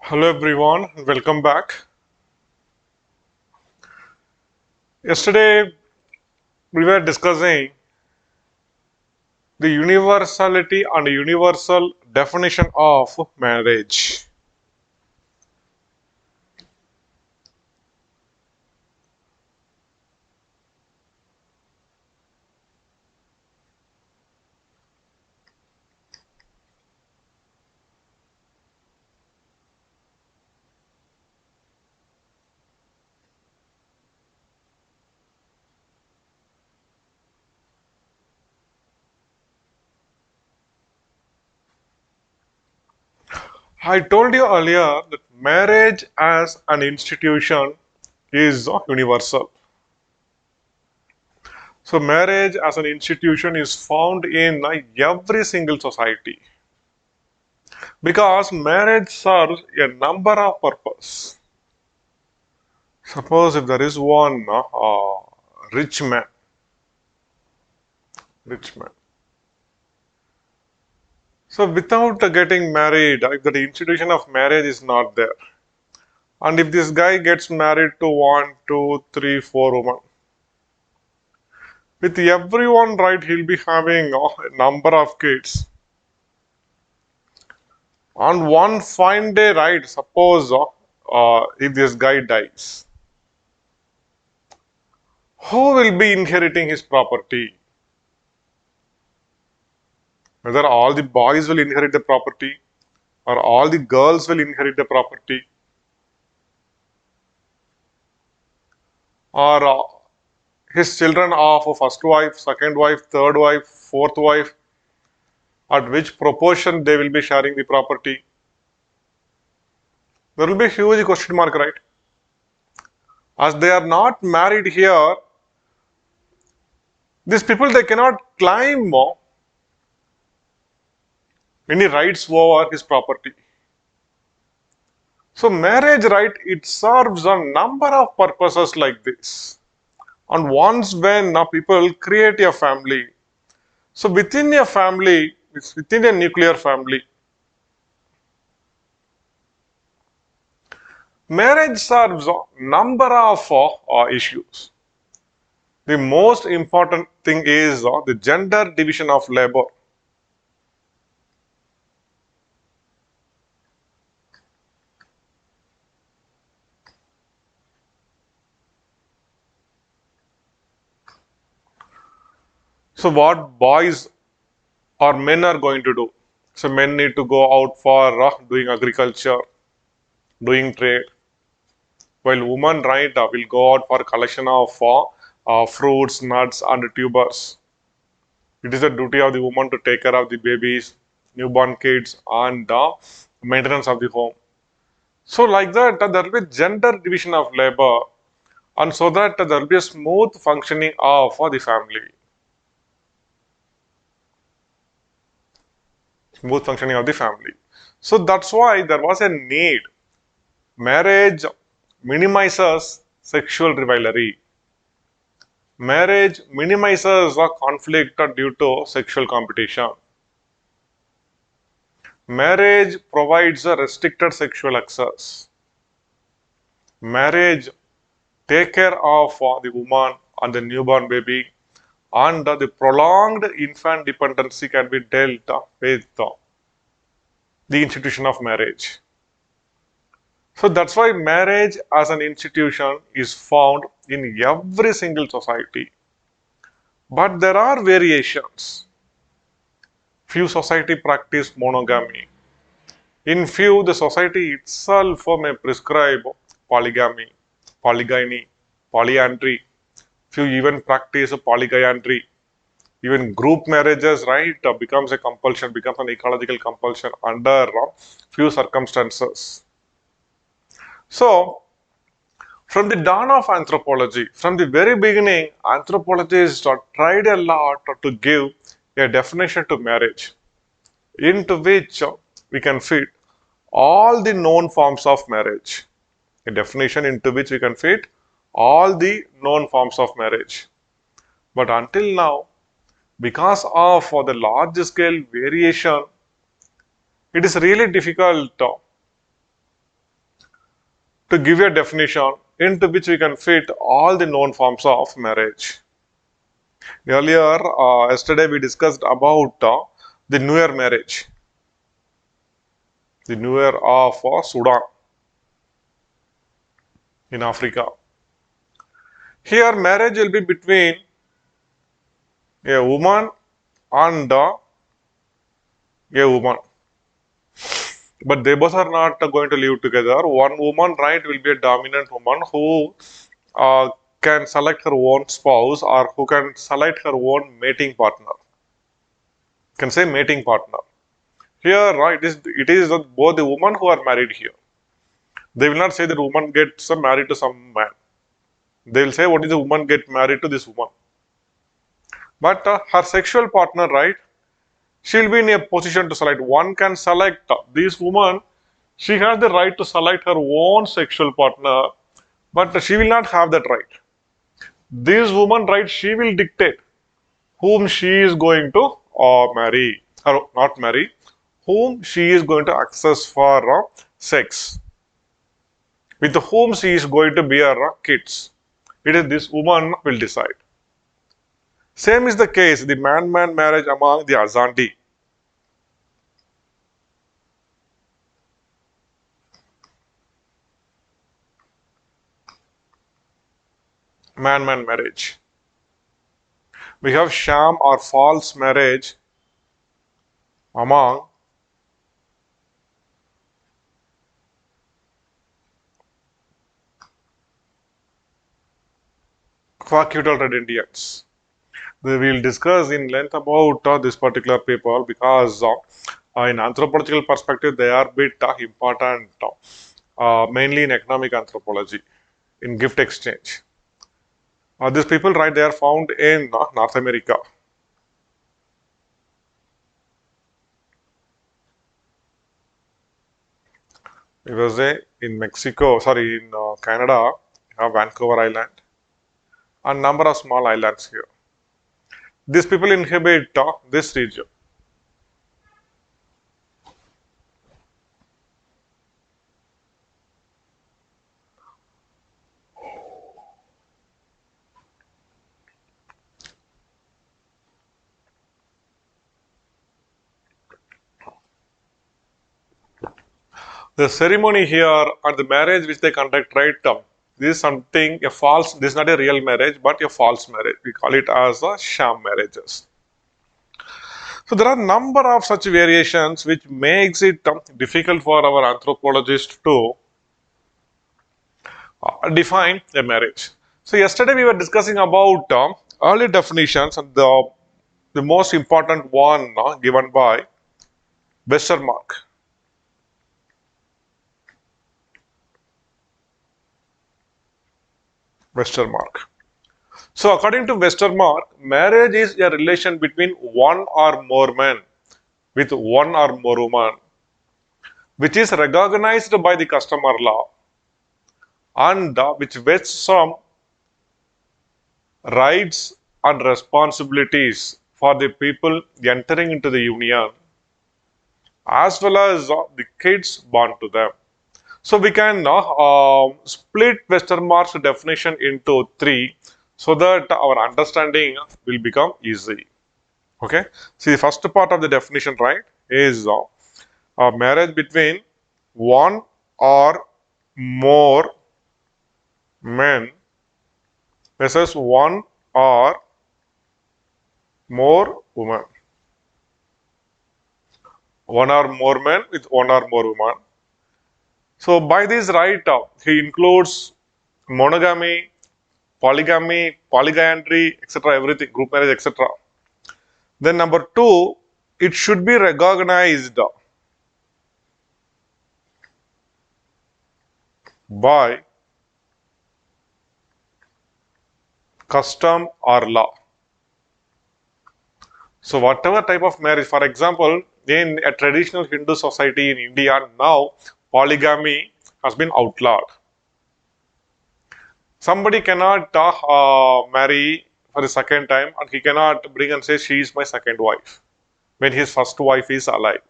Hello everyone, welcome back. Yesterday we were discussing the universality and universal definition of marriage. I told you earlier that marriage as an institution is universal. So marriage as an institution is found in every single society because marriage serves a number of purposes. Suppose if there is one rich man, rich man. So without getting married, if the institution of marriage is not there, and if this guy gets married to one, two, three, four women, with everyone, right, he'll be having a number of kids. On one fine day, right, suppose if this guy dies, who will be inheriting his property? Whether all the boys will inherit the property or all the girls will inherit the property, or his children of a first wife, second wife, third wife, fourth wife, at which proportion they will be sharing the property. There will be a huge question mark, right? As they are not married here, these people they cannot claim any rights over his property. So marriage, right, it serves a number of purposes like this. And once when people create a family, so within a family, it's within a nuclear family, marriage serves a number of issues. The most important thing is the gender division of labor. So what boys or men are going to do? So men need to go out for doing agriculture, doing trade, while women, right, will go out for collection of fruits, nuts, and tubers. It is the duty of the woman to take care of the babies, newborn kids, and the maintenance of the home. So like that, there will be gender division of labor, and so that there will be a smooth functioning of the family. Smooth functioning of the family. So that's why there was a need. Marriage minimizes sexual rivalry. Marriage minimizes the conflict due to sexual competition. Marriage provides a restricted sexual access. Marriage take care of the woman and the newborn baby, and the prolonged infant dependency can be dealt with the institution of marriage. So that's why marriage as an institution is found in every single society. But there are variations. Few society practice monogamy. In few, the society itself may prescribe polygamy, polygyny, polyandry. Few even practice polygyandry. Even group marriages, right, becomes a compulsion, becomes an ecological compulsion under few circumstances. So, from the dawn of anthropology, from the very beginning, anthropologists tried a lot to give a definition to marriage, into which we can fit all the known forms of marriage. A definition into which we can fit all the known forms of marriage. But until now, because of the large scale variation, it is really difficult to give you a definition into which we can fit all the known forms of marriage. Earlier, yesterday we discussed about the New Year marriage, the New Year of Sudan in Africa. Here, marriage will be between a woman and a woman, but they both are not going to live together. One woman, right, will be a dominant woman who uh, can select her own spouse or who can select her own mating partner. Can say mating partner. Here, right, it is both the women who are married here. They will not say that woman gets married to some man. They will say what is the woman get married to this woman. But her sexual partner, right, she will be in a position to select. One can select this woman. She has the right to select her own sexual partner, but she will not have that right. This woman, right, she will dictate whom she is going to marry, or not marry, whom she is going to access for sex, with whom she is going to bear kids. It is this woman will decide. Same is the case, the man-man marriage among the Azandi. Man-man marriage. We have sham or false marriage among Quaketal Red Indians. We will discuss in length about this particular paper because in anthropological perspective they are bit important, mainly in economic anthropology, in gift exchange. These people, right, they are found in North America. USA, in Mexico, sorry, in Canada, you have Vancouver Island, and number of small islands here. These people inhabit this region. The ceremony here and the marriage which they conduct, right, this is something, a false, this is not a real marriage, but a false marriage. We call it as a sham marriages. So there are a number of such variations which makes it difficult for our anthropologists to define a marriage. So yesterday we were discussing about early definitions, and the most important one given by Westermark. Westermark. So according to Westermark, marriage is a relation between one or more men with one or more women, which is recognized by the customer law and which vests some rights and responsibilities for the people entering into the union as well as the kids born to them. So we can split Westermark's definition into three so that our understanding will become easy. Okay. See, the first part of the definition, right, is a marriage between one or more men versus one or more women. One or more men with one or more women. So by this right, he includes monogamy, polygamy, polyandry, etc., everything, group marriage, etc. Then number two, it should be recognized by custom or law. So whatever type of marriage, for example, in a traditional Hindu society in India now, polygamy has been outlawed. Somebody cannot marry for the second time and he cannot bring and say she is my second wife when his first wife is alive.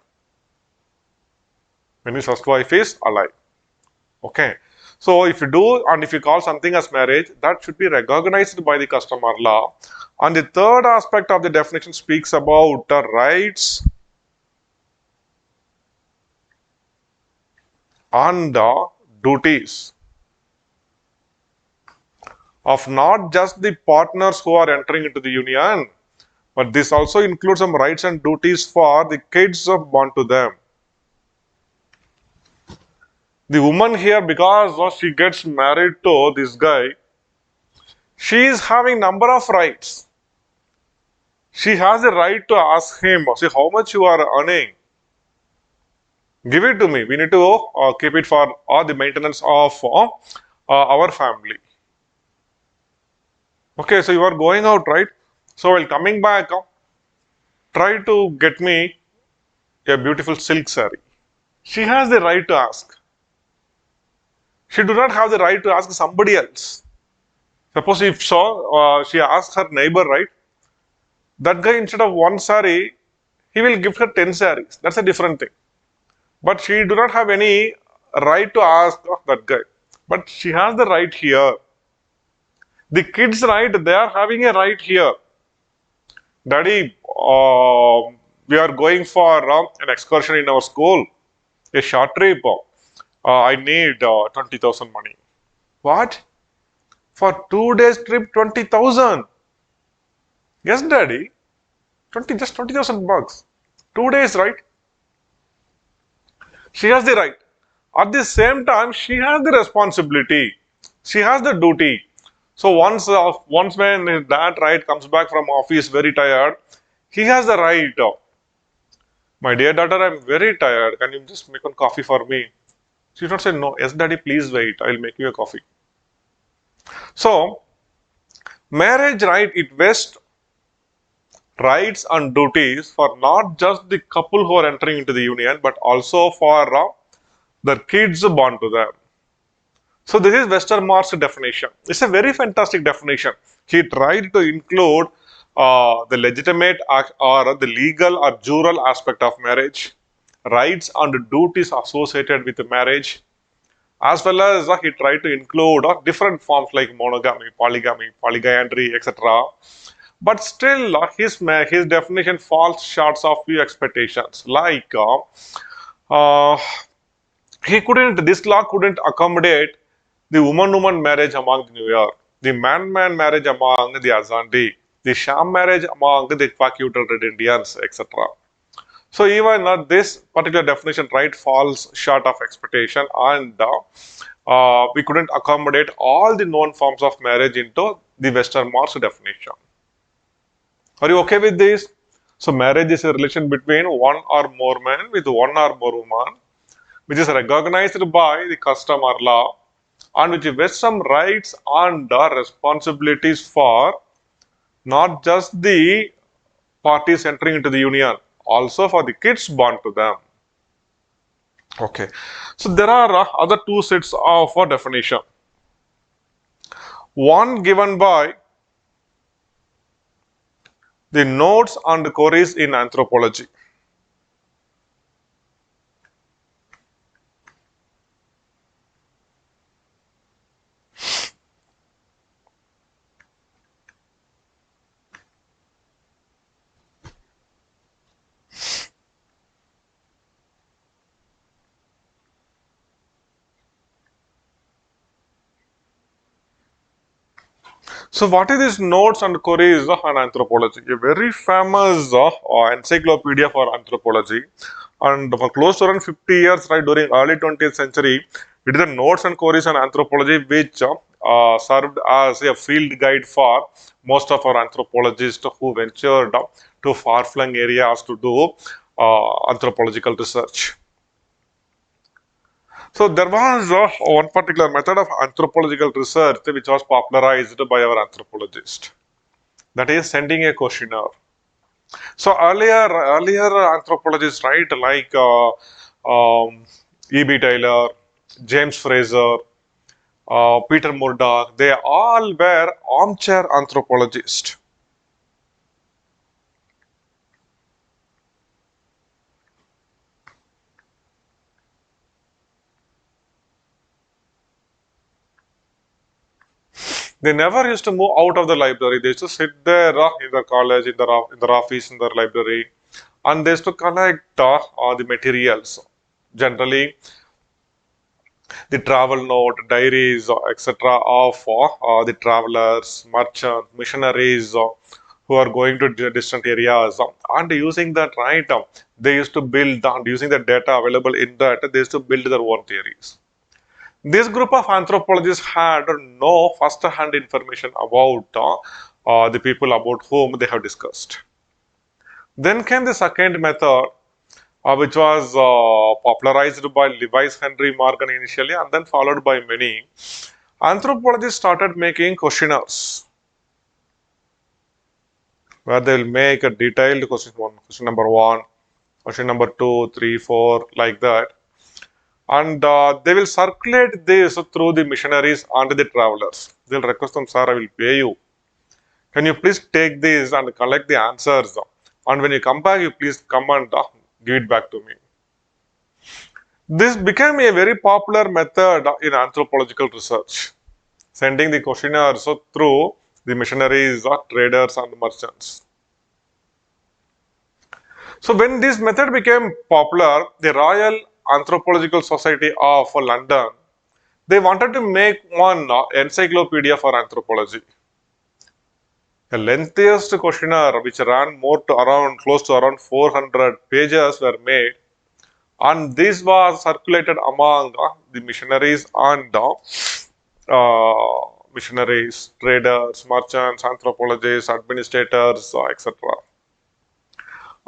When his first wife is alive. Okay. So if you do and if you call something as marriage, that should be recognized by the customer law. And the third aspect of the definition speaks about the rights and the duties of not just the partners who are entering into the union, but this also includes some rights and duties for the kids born to them. The woman here, because she gets married to this guy, she is having number of rights. She has the right to ask him, see how much you are earning. Give it to me. We need to keep it for the maintenance of our family. Okay, so you are going out, right? So while coming back, try to get me a beautiful silk saree. She has the right to ask. She do not have the right to ask somebody else. Suppose if so, she asks her neighbor, right? That guy instead of one saree, he will give her 10 sarees. That's a different thing. But she do not have any right to ask that guy. But she has the right here. The kids, right? They are having a right here. Daddy, we are going for an excursion in our school, a short trip. I need 20,000 money. What? For 2 days trip, 20,000? Yes, Daddy. 20,000 bucks. 2 days, right? She has the right. At the same time, she has the responsibility. She has the duty. So once when his dad right comes back from office very tired, he has the right. My dear daughter, I'm very tired. Can you just make one coffee for me? She did not say no. Yes, daddy, please wait. I'll make you a coffee. So marriage right it vests rights and duties for not just the couple who are entering into the union, but also for their kids born to them. So this is Westermarck's definition. It's a very fantastic definition. He tried to include the legitimate or the legal or jural aspect of marriage, rights and duties associated with the marriage, as well as he tried to include different forms like monogamy, polygamy, polyandry, etc. But still, his definition falls short of few expectations. Like uh, this law couldn't accommodate the woman-woman marriage among the New York, the man-man marriage among the Azandi, the sham marriage among the Quakutal Red Indians, etc. So even this particular definition, right, falls short of expectation, and we couldn't accommodate all the known forms of marriage into the Western Marx definition. Are you okay with this? So marriage is a relation between one or more men with one or more women, which is recognized by the customer law and which vests some rights and responsibilities for not just the parties entering into the union, also for the kids born to them. Okay, so there are other two sets of definition. One given by the notes and queries in anthropology. So what is this notes and queries on anthropology? A very famous encyclopedia for anthropology, and for close to around 50 years, right during early 20th century, it is the notes and queries on anthropology which served as a field guide for most of our anthropologists who ventured to far-flung areas to do anthropological research. So there was one particular method of anthropological research which was popularized by our anthropologist. That is sending a questionnaire. So earlier anthropologists, right, like E.B. Taylor, James Fraser, Peter Murdoch, they all were armchair anthropologists. They never used to move out of the library. They used to sit there in the college, in their office, in their library, and they used to collect the materials. Generally, the travel note, diaries, etc. of the travelers, merchants, missionaries who are going to distant areas, and using that, right, they used to build, using the data available in that, they used to build their own theories. This group of anthropologists had no first-hand information about the people about whom they have discussed. Then came the second method, which was popularized by Lewis Henry Morgan initially and then followed by many. Anthropologists started making questionnaires where they will make a detailed question number one, question number two, three, four, like that. And they will circulate this through the missionaries and the travelers. They'll request them, sir, I will pay you. Can you please take this and collect the answers? And when you come back, you please come and give it back to me. This became a very popular method in anthropological research, sending the questionnaires through the missionaries, traders, and merchants. So when this method became popular, the Royal Anthropological Society of London, they wanted to make one encyclopedia for anthropology. The lengthiest questionnaire, which ran more to around close to around 400 pages, were made, and this was circulated among the missionaries and missionaries, traders, merchants, anthropologists, administrators, etc.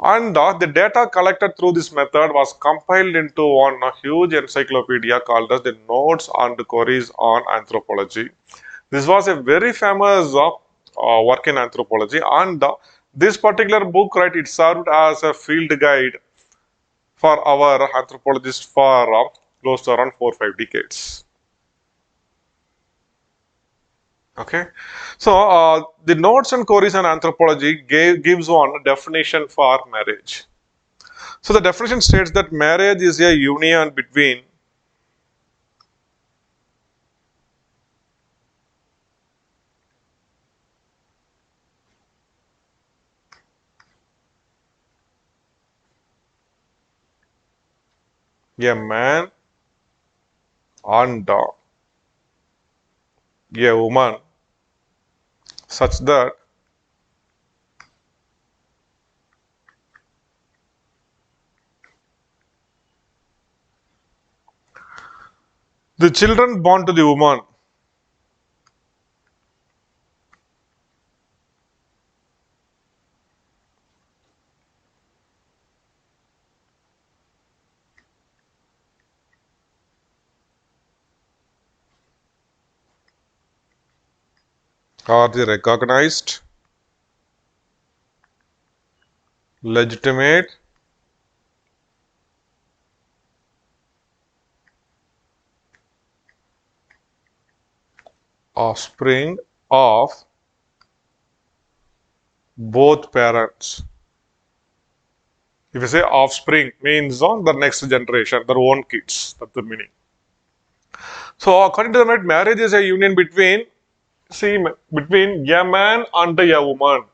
And the data collected through this method was compiled into one huge encyclopedia called as the Notes and Queries on Anthropology. This was a very famous work in anthropology, and this particular book, right, it served as a field guide for our anthropologists for close to around 4 or 5 decades. Okay, so the Notes and Queries on Anthropology gives one definition for marriage. So the definition states that marriage is a union between a man and a woman such that the children born to the woman are the recognized, legitimate, offspring of both parents. If you say offspring, means on the next generation, their own kids. That's the meaning. So according to the marriage is a union between, see, between a man and a woman.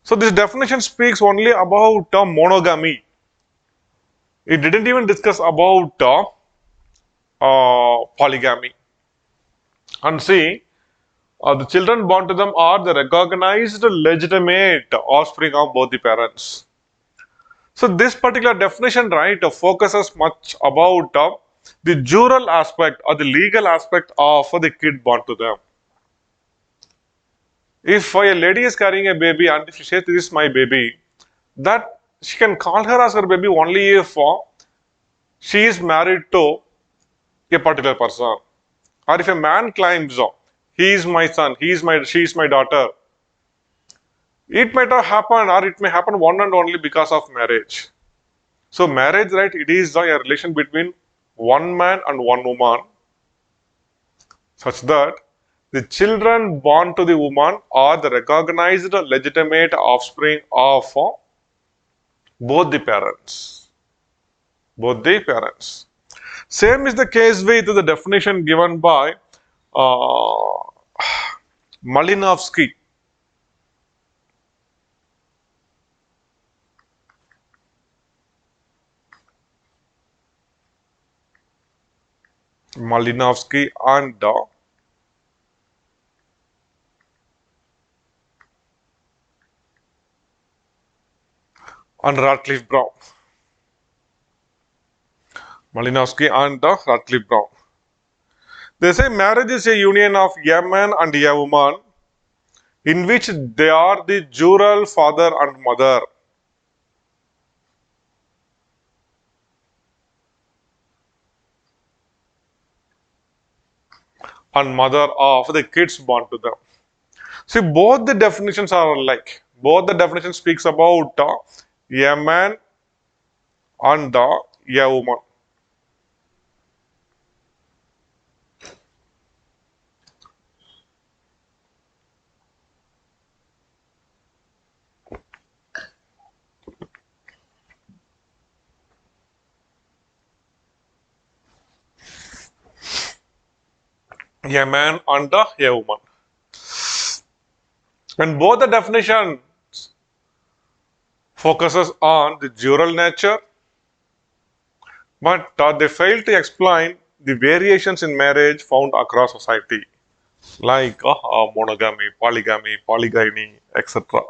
So this definition speaks only about monogamy. It didn't even discuss about polygamy. And see, the children born to them are the recognized legitimate offspring of both the parents. So this particular definition, right, focuses much about the jural aspect or the legal aspect of the kid born to them. If a lady is carrying a baby and if she says this is my baby, that she can call her as her baby only if she is married to a particular person. Or if a man claims, he is my son, she is my daughter, it might have happened or it may happen one and only because of marriage. So marriage, right, it is a relation between one man and one woman such that the children born to the woman are the recognized legitimate offspring of both the parents. Both the parents. Same is the case with the definition given by uh, Malinowski. Malinowski and Radcliffe Brown. Malinowski and Radcliffe Brown. They say marriage is a union of a man and a woman in which they are the jural father and mother and mother of the kids born to them. See, both the definitions are alike. Both the definition speaks about a man and a woman. A man and a woman. And both the definition focuses on the jural nature, but they fail to explain the variations in marriage found across society, like monogamy, polygamy, polygyny, etc.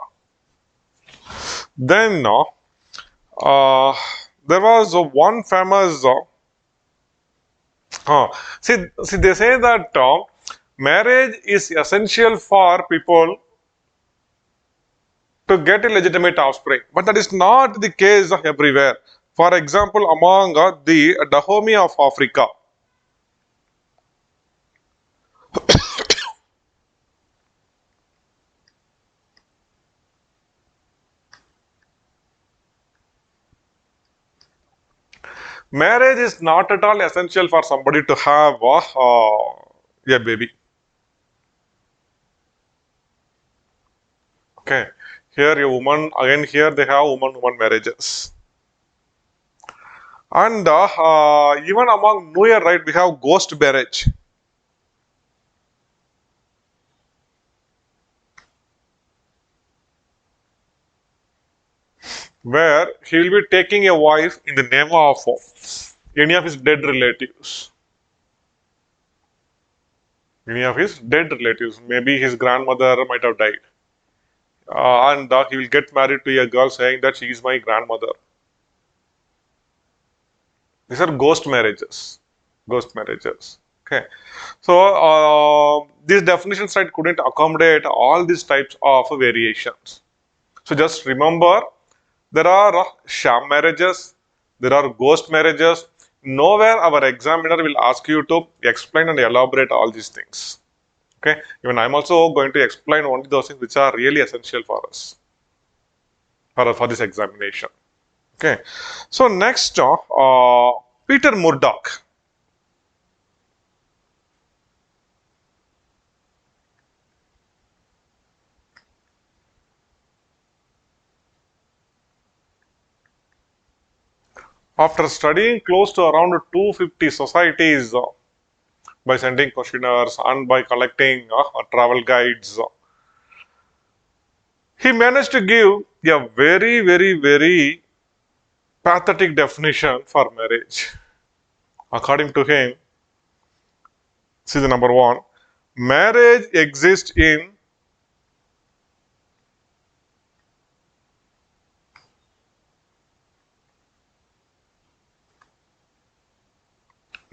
Then uh, there was one famous. See, they say that marriage is essential for people to get a legitimate offspring, but that is not the case everywhere. For example, among the Dahomey of Africa, marriage is not at all essential for somebody to have a baby. Okay, here a woman again. Here they have woman marriages, and even among New Year, right, we have ghost marriage, where he will be taking a wife in the name of any of his dead relatives. Any of his dead relatives. Maybe his grandmother might have died. And he will get married to a girl saying that she is my grandmother. These are ghost marriages. Ghost marriages. Okay. So these definitions right couldn't accommodate all these types of variations. So just remember there are sham marriages, there are ghost marriages. Nowhere our examiner will ask you to explain and elaborate all these things. Okay, even I'm also going to explain only those things which are really essential for us for this examination. Okay, so next, Peter Murdoch. After studying close to around 250 societies by sending questionnaires and by collecting travel guides, he managed to give a very pathetic definition for marriage. According to him, see the number one, marriage exists in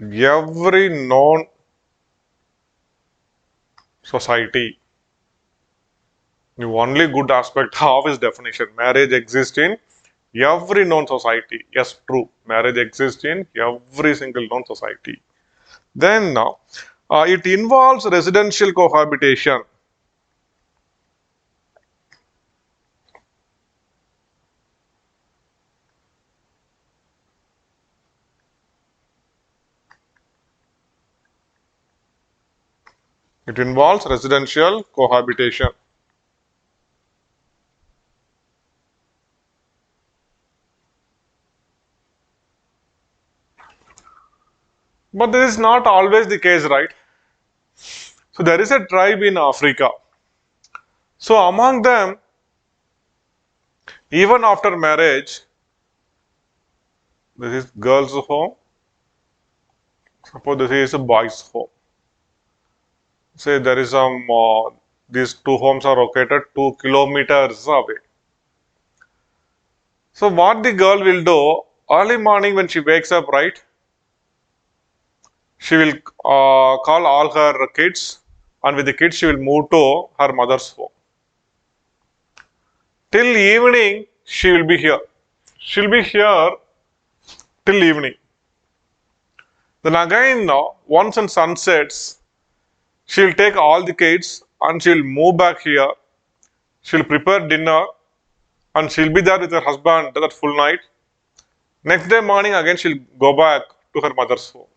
every known society. The only good aspect of his definition, marriage exists in every known society. Yes, true. Marriage exists in every single known society. Then it involves residential cohabitation. It involves residential cohabitation. But this is not always the case, right? So there is a tribe in Africa. So among them, even after marriage, this is girls' home. Suppose this is a boys' home. Say there is some, these two homes are located 2 kilometers away. So what the girl will do, early morning when she wakes up, right, she will call all her kids, and with the kids she will move to her mother's home. Till evening, she will be here. She'll be here till evening. Then again, once the sun sets, she'll take all the kids and she'll move back here. She'll prepare dinner and she'll be there with her husband that full night. Next day morning, again she'll go back to her mother's home.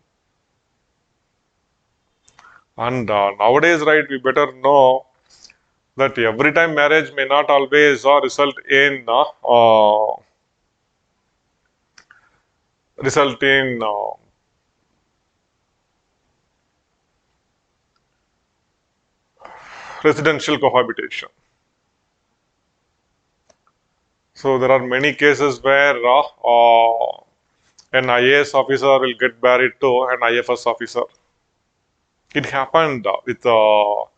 And nowadays, right, we better know that every time marriage may not always result in residential cohabitation. So there are many cases where an IAS officer will get married to an IFS officer. It happened with our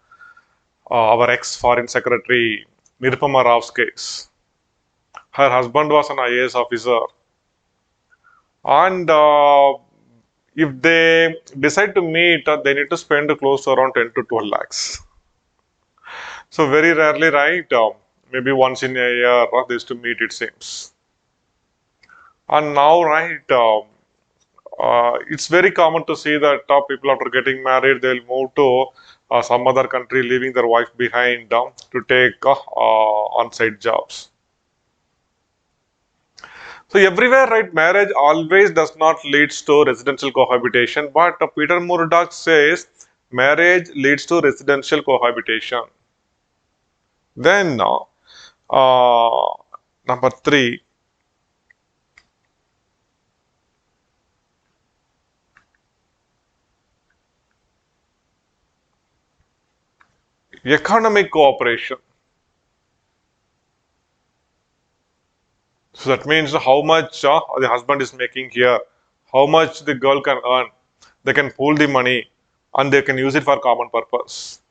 ex-foreign secretary Nirupama Rao's case. Her husband was an IAS officer, and if they decide to meet, they need to spend close to around 10 to 12 lakhs. So very rarely, right? Maybe once in a year they used to meet, it seems. And now, right, it's very common to see that people after getting married, they'll move to some other country, leaving their wife behind to take on-site jobs. So everywhere, right, marriage always does not leads to residential cohabitation, but Peter Murdoch says marriage leads to residential cohabitation. Then number 3, economic cooperation. So that means how much the husband is making here, how much the girl can earn. They can pool the money and they can use it for common purpose.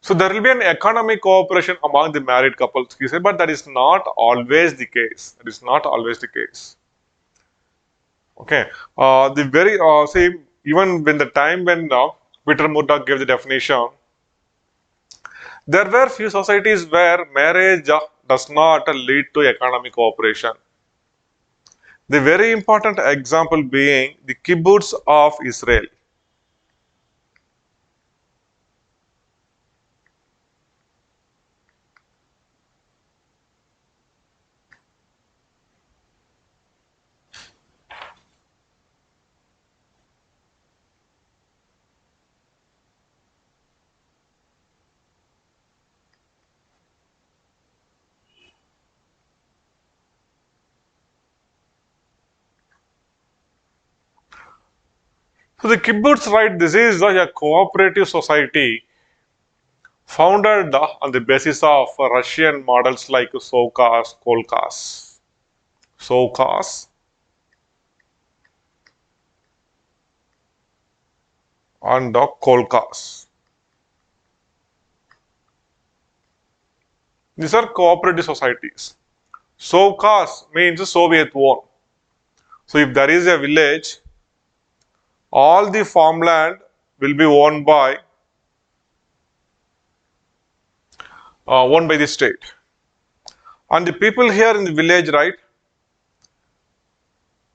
So there will be an economic cooperation among the married couples, he said, but that is not always the case. That is not always the case. Okay. The very same, even when the time when Peter Murdoch gave the definition, there were few societies where marriage does not lead to economic cooperation. The very important example being the kibbutz of Israel. So the kibbutz, right, this is a cooperative society founded on the basis of Russian models like Sovkaz, Kolkaz. Sovkaz and Kolkaz. These are cooperative societies. Sovkaz means Soviet owned. So if there is a village, all the farmland will be owned by the state. And the people here in the village, right,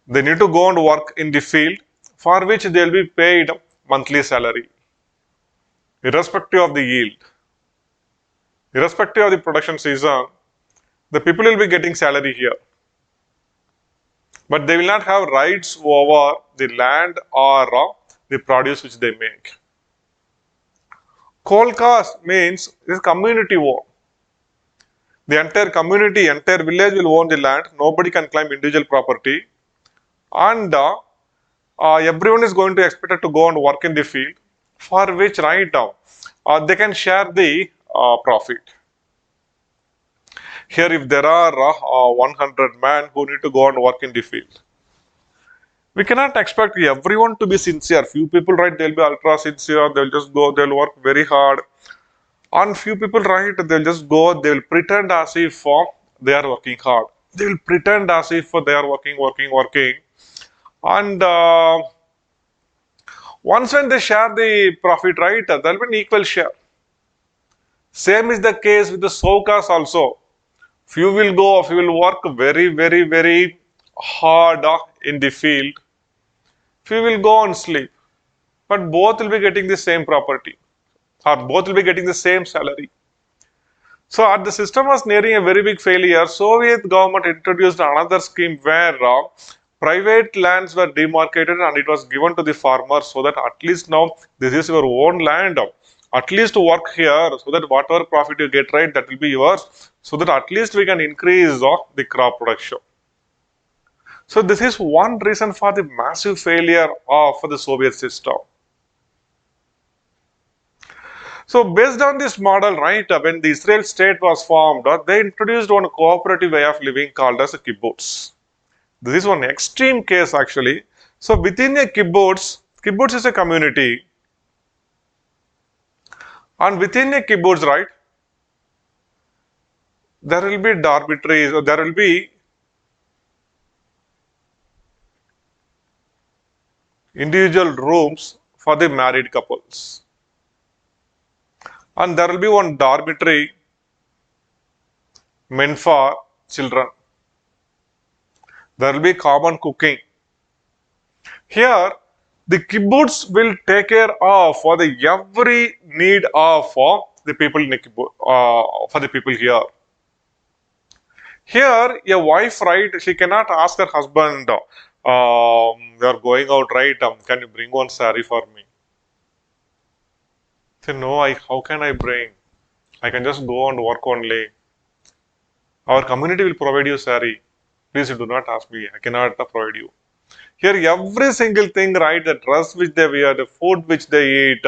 they need to go and work in the field for which they will be paid monthly salary, irrespective of the yield, irrespective of the production season. The people will be getting salary here, but they will not have rights over the land or the produce which they make. Kolkaz means this community owned. The entire community, entire village will own the land. Nobody can claim individual property. And everyone is going to expect to go and work in the field, for which right now they can share the profit. Here, if there are 100 men who need to go and work in the field, we cannot expect everyone to be sincere. Few people, right, they'll be ultra sincere, they'll just go, they'll work very hard. And few people, right, they'll just go, they'll pretend as if they are working hard. They'll pretend as if they are working. And once when they share the profit, right, there'll be an equal share. Same is the case with the Sokas also. Few will go, few will work very hard in the field. Few will go and sleep. But both will be getting the same property, or both will be getting the same salary. So, as the system was nearing a very big failure, Soviet government introduced another scheme where private lands were demarcated and it was given to the farmers, so that at least now this is your own land. At least work here, so that whatever profit you get, right, that will be yours, so that at least we can increase the crop production. So this is one reason for the massive failure of the Soviet system. So based on this model, right, when the Israel state was formed, they introduced one cooperative way of living called as a kibbutz. This is one extreme case actually. So within a kibbutz is a community, and within a kibbutz, right, there will be dormitories, or there will be individual rooms for the married couples. And there will be one dormitory meant for children. There will be common cooking. Here, the kibbutz will take care of for the every need of the people in the kibbutz, for the people here. Here, a wife, right, she cannot ask her husband, we are going out, right, can you bring one sari for me? Say, no, how can I bring? I can just go and work only. Our community will provide you sari. Please do not ask me, I cannot provide you. Here, every single thing, right, the dress which they wear, the food which they eat,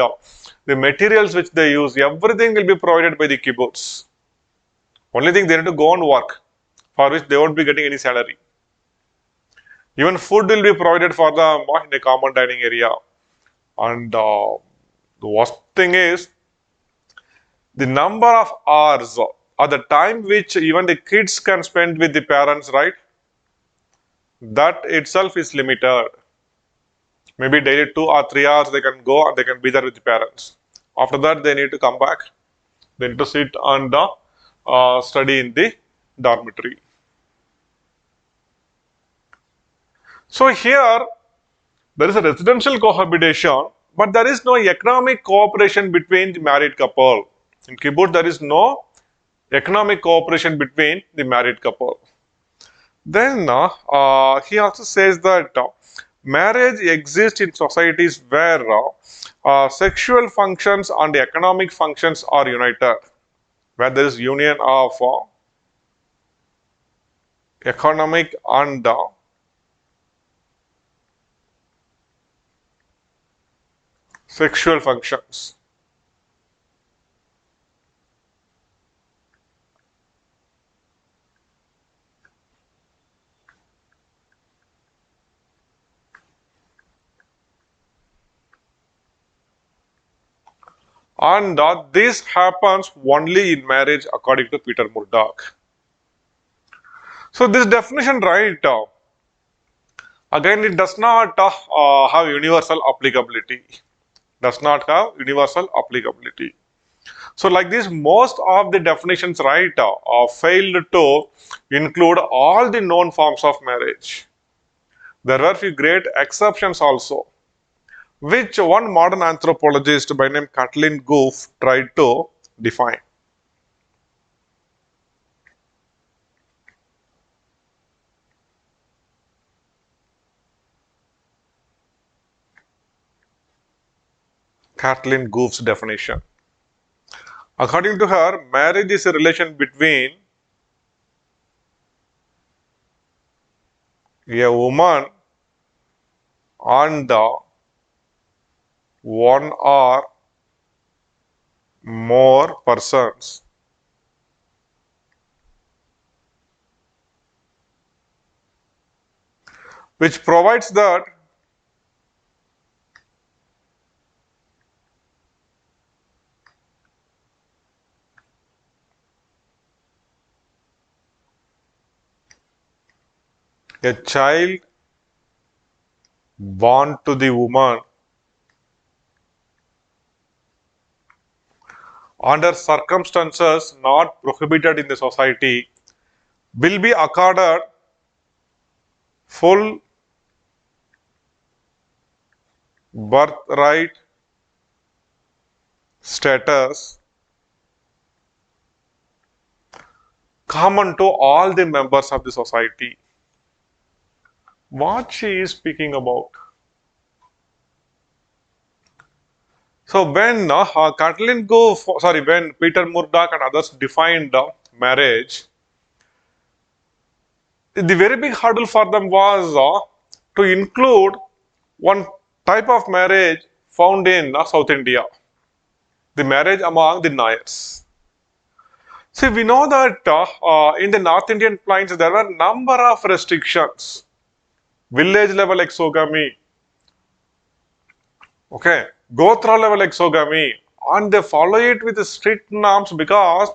the materials which they use, everything will be provided by the kibbutz. Only thing they need to go and work, for which they won't be getting any salary. Even food will be provided for them in a common dining area. And the worst thing is, the number of hours or the time which even the kids can spend with the parents, right, that itself is limited. Maybe daily 2 or 3 hours they can go and they can be there with the parents. After that, they need to come back. They need to sit and study in the dormitory. So here, there is a residential cohabitation, but there is no economic cooperation between the married couple. In kibbutz, there is no economic cooperation between the married couple. Then he also says that marriage exists in societies where sexual functions and economic functions are united, where there is union of economic and sexual functions. And this happens only in marriage according to Peter Murdoch. So this definition, right, again it does not have universal applicability. Does not have universal applicability. So like this, most of the definitions, right, failed to include all the known forms of marriage. There were few great exceptions also, which one modern anthropologist by name Kathleen Goof tried to define. Kathleen Goof's definition. According to her, marriage is a relation between a woman and one or more persons which provides that a child born to the woman under circumstances not prohibited in the society will be accorded full birthright status common to all the members of the society. What she is speaking about? So when when Peter Murdoch and others defined marriage, the very big hurdle for them was to include one type of marriage found in South India, the marriage among the Nayars. See, we know that in the North Indian plains there were a number of restrictions, village level exogamy, okay, Gotra level exogamy, and they follow it with strict norms because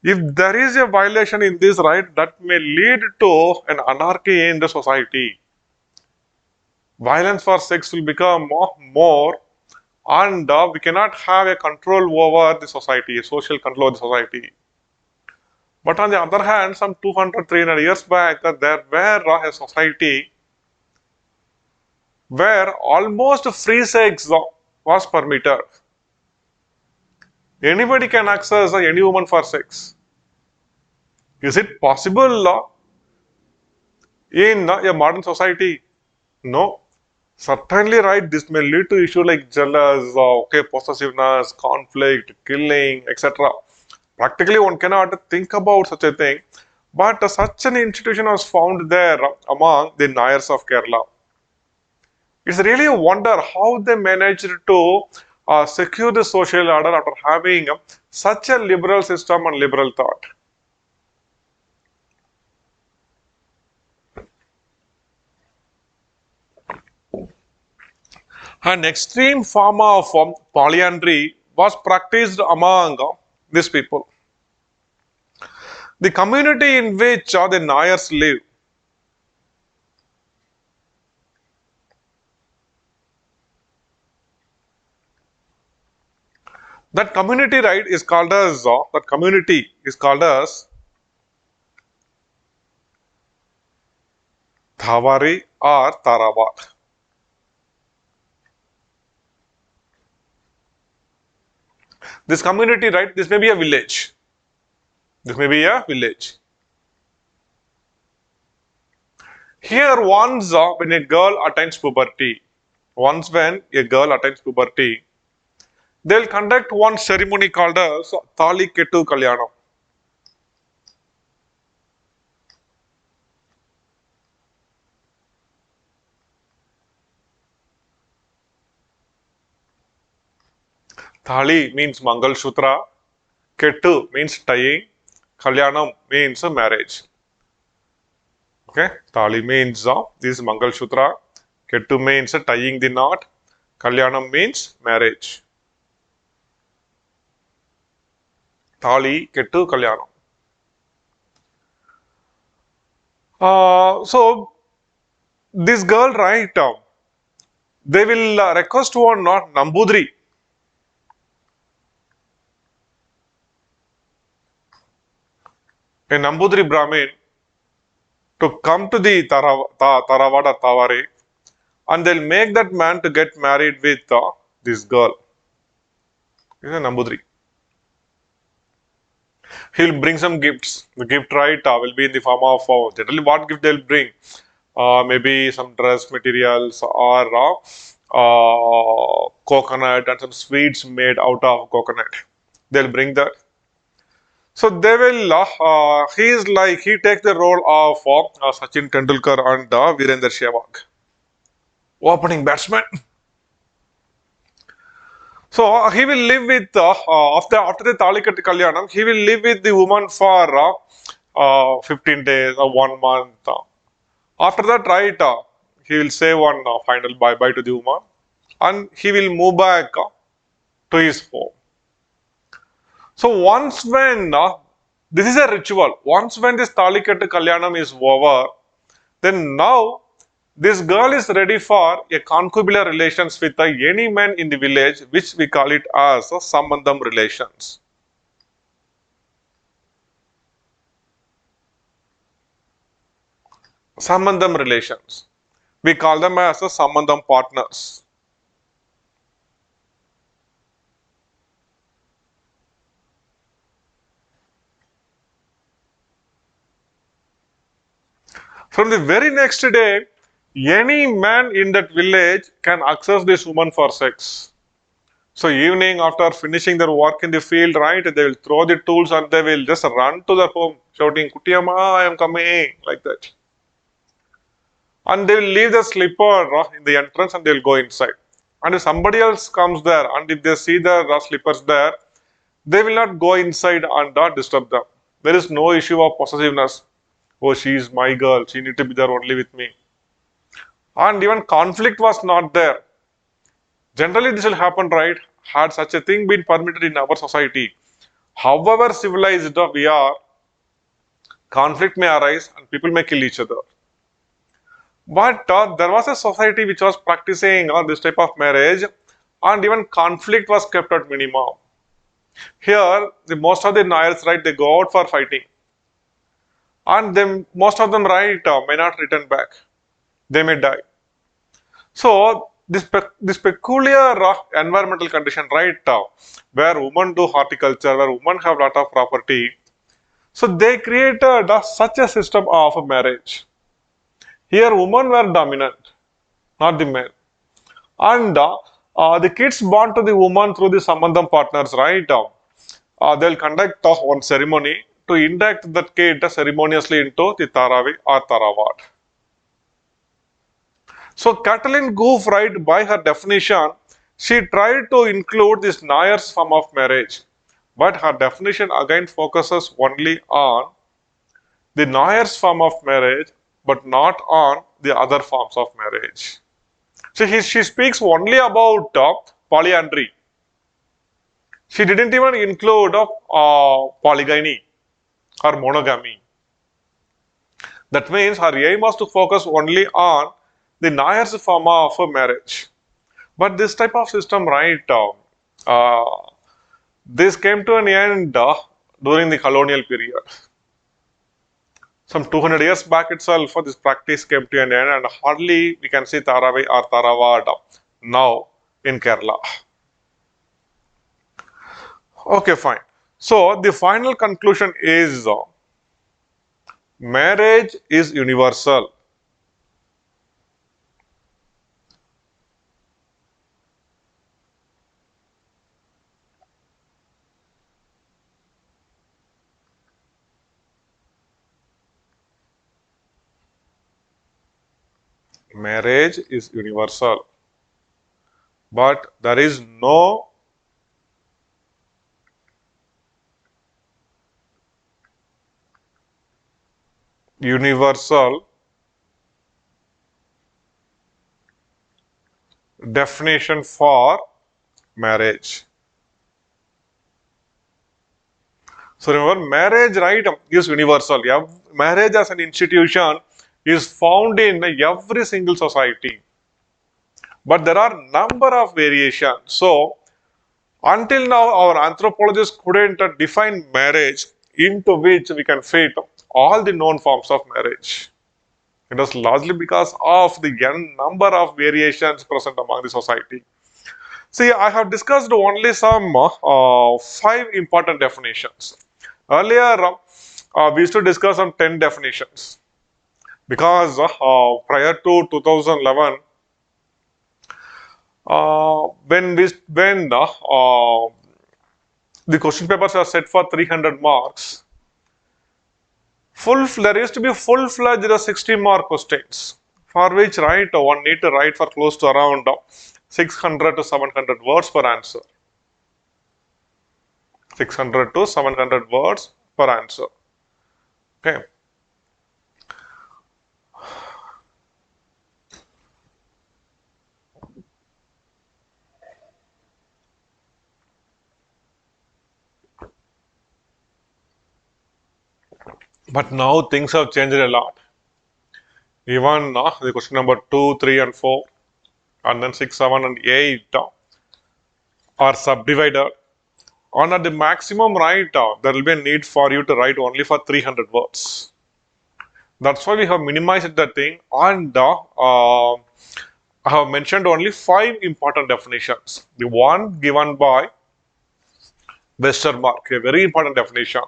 if there is a violation in this right, that may lead to an anarchy in the society. Violence for sex will become more, and we cannot have a control over the society, a social control of the society. But on the other hand, some 200, 300 years back, there were a society where almost free sex was permitted. Anybody can access any woman for sex. Is it possible in a modern society? No. Certainly, right, this may lead to issues like jealous, possessiveness, conflict, killing, etc. Practically, one cannot think about such a thing, but such an institution was found there among the Nayars of Kerala. It's really a wonder how they managed to secure the social order after having such a liberal system and liberal thought. An extreme form of polyandry was practiced among these people. The community in which the Nayars live, that community right is called as Thavari or Tarawat. This community right, this may be a village. This may be a village. Here once when a girl attains puberty, they will conduct one ceremony called as Tali Kettu Kalyanam. Thali means Mangal Sutra, Kettu means tying, Kalyanam means marriage. Okay, Thali means this is Mangal Sutra, Kettu means tying the knot, Kalyanam means marriage. Thali, Kettu, Kalyanam. So this girl, right? They will request one Nambudri. A Nambudri Brahmin to come to the Tarawad or Tawari, and they'll make that man to get married with this girl. This is a Nambudri. He'll bring some gifts. The gift right will be in the form of generally what gift they'll bring. Maybe some dress materials or coconut and some sweets made out of coconut. They'll bring that. So they will. He takes the role of Sachin Tendulkar and Virender Sehwag. opening batsman. So he will live with after the Talikatti Kalyanam, he will live with the woman for 15 days or 1 month. After that, right, he will say one final bye bye to the woman, and he will move back to his home. So once when this is a ritual, once when this Talikatti Kalyanam is over, then now this girl is ready for a concubial relations with any man in the village, which we call it as Sambandham relations. Sambandham relations. We call them as Sambandham partners. From the very next day, any man in that village can access this woman for sex. So evening after finishing their work in the field, right, they will throw the tools and they will just run to their home shouting, Kutiyama, I am coming, like that. And they will leave the slipper in the entrance and they will go inside. And if somebody else comes there and if they see the slippers there, they will not go inside and disturb them. There is no issue of possessiveness. Oh, she is my girl, she need to be there only with me. And even conflict was not there. Generally, this will happen, right? Had such a thing been permitted in our society, however civilized we are, conflict may arise and people may kill each other. But there was a society which was practicing this type of marriage, and even conflict was kept at minimum. Here, most of the Nayars, right, they go out for fighting, and then most of them, right, may not return back. They may die. So this peculiar environmental condition, right, where women do horticulture, where women have lot of property, so they created such a system of marriage. Here, women were dominant, not the men, and the kids born to the woman through the Sambandham partners, right? They'll conduct one ceremony to induct that kid ceremoniously into the Taravi or Tarawad. So Katalin Goof, right, by her definition, she tried to include this Nayar's form of marriage, but her definition again focuses only on the Nayar's form of marriage, but not on the other forms of marriage. So she speaks only about polyandry. She didn't even include polygyny or monogamy. That means her aim was to focus only on the Nayar's form of marriage. But this type of system, right, this came to an end during the colonial period. Some 200 years back itself, this practice came to an end, and hardly we can see Taravi or Tarawad now in Kerala. Okay, fine. So the final conclusion is marriage is universal. Marriage is universal, but there is no universal definition for marriage. So remember, marriage, right, is universal. Marriage as an institution is found in every single society. But there are number of variations. So until now, our anthropologists couldn't define marriage into which we can fit all the known forms of marriage. It was largely because of the number of variations present among the society. See, I have discussed only some 5 important definitions. Earlier, we used to discuss some 10 definitions because prior to 2011, when the question papers are set for 300 marks, there used to be full-fledged 60-mark questions for which one need to write for close to around 600 to 700 words per answer. 600 to 700 words per answer. Okay. But now things have changed a lot. Even the question number 2, 3 and 4 and then 6, 7 and 8 are subdivided. And at the maximum there will be a need for you to write only for 300 words. That's why we have minimized the thing and I have mentioned only 5 important definitions. The one given by Westermark, a very important definition.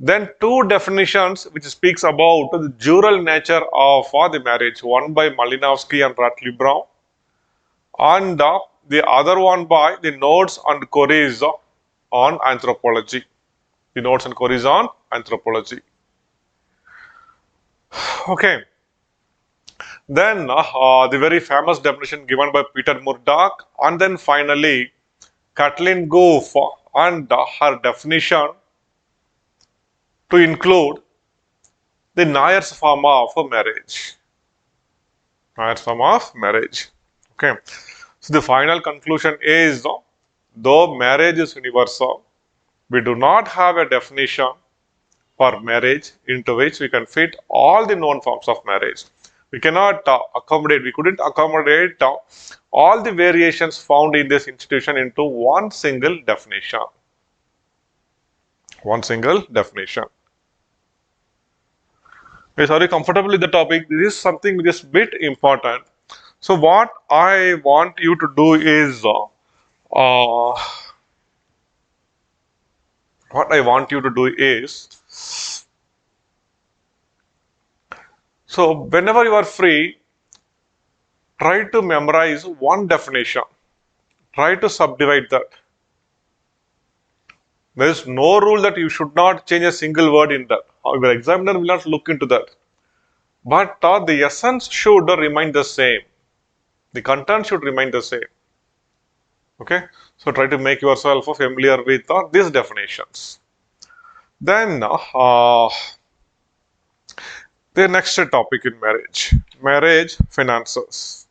Then 2 definitions which speaks about the jural nature of the marriage, one by Malinowski and Ratley Brown, and the other one by the notes and queries on anthropology. The notes and queries on anthropology. Okay. Then the very famous definition given by Peter Murdoch, and then finally Kathleen Goof and her definition to include the Nayer's form of marriage. Nayer's form of marriage. Okay. So the final conclusion is, though marriage is universal, we do not have a definition for marriage into which we can fit all the known forms of marriage. We cannot we couldn't accommodate all the variations found in this institution into one single definition. One single definition. Yes, are you comfortable with the topic? This is something which is bit important. So what I want you to do is, so whenever you are free, try to memorize one definition. Try to subdivide that. There is no rule that you should not change a single word in that. Your examiner will not look into that. But the essence should remain the same. The content should remain the same. Okay. So try to make yourself familiar with these definitions. Then the next topic in marriage. Marriage finances.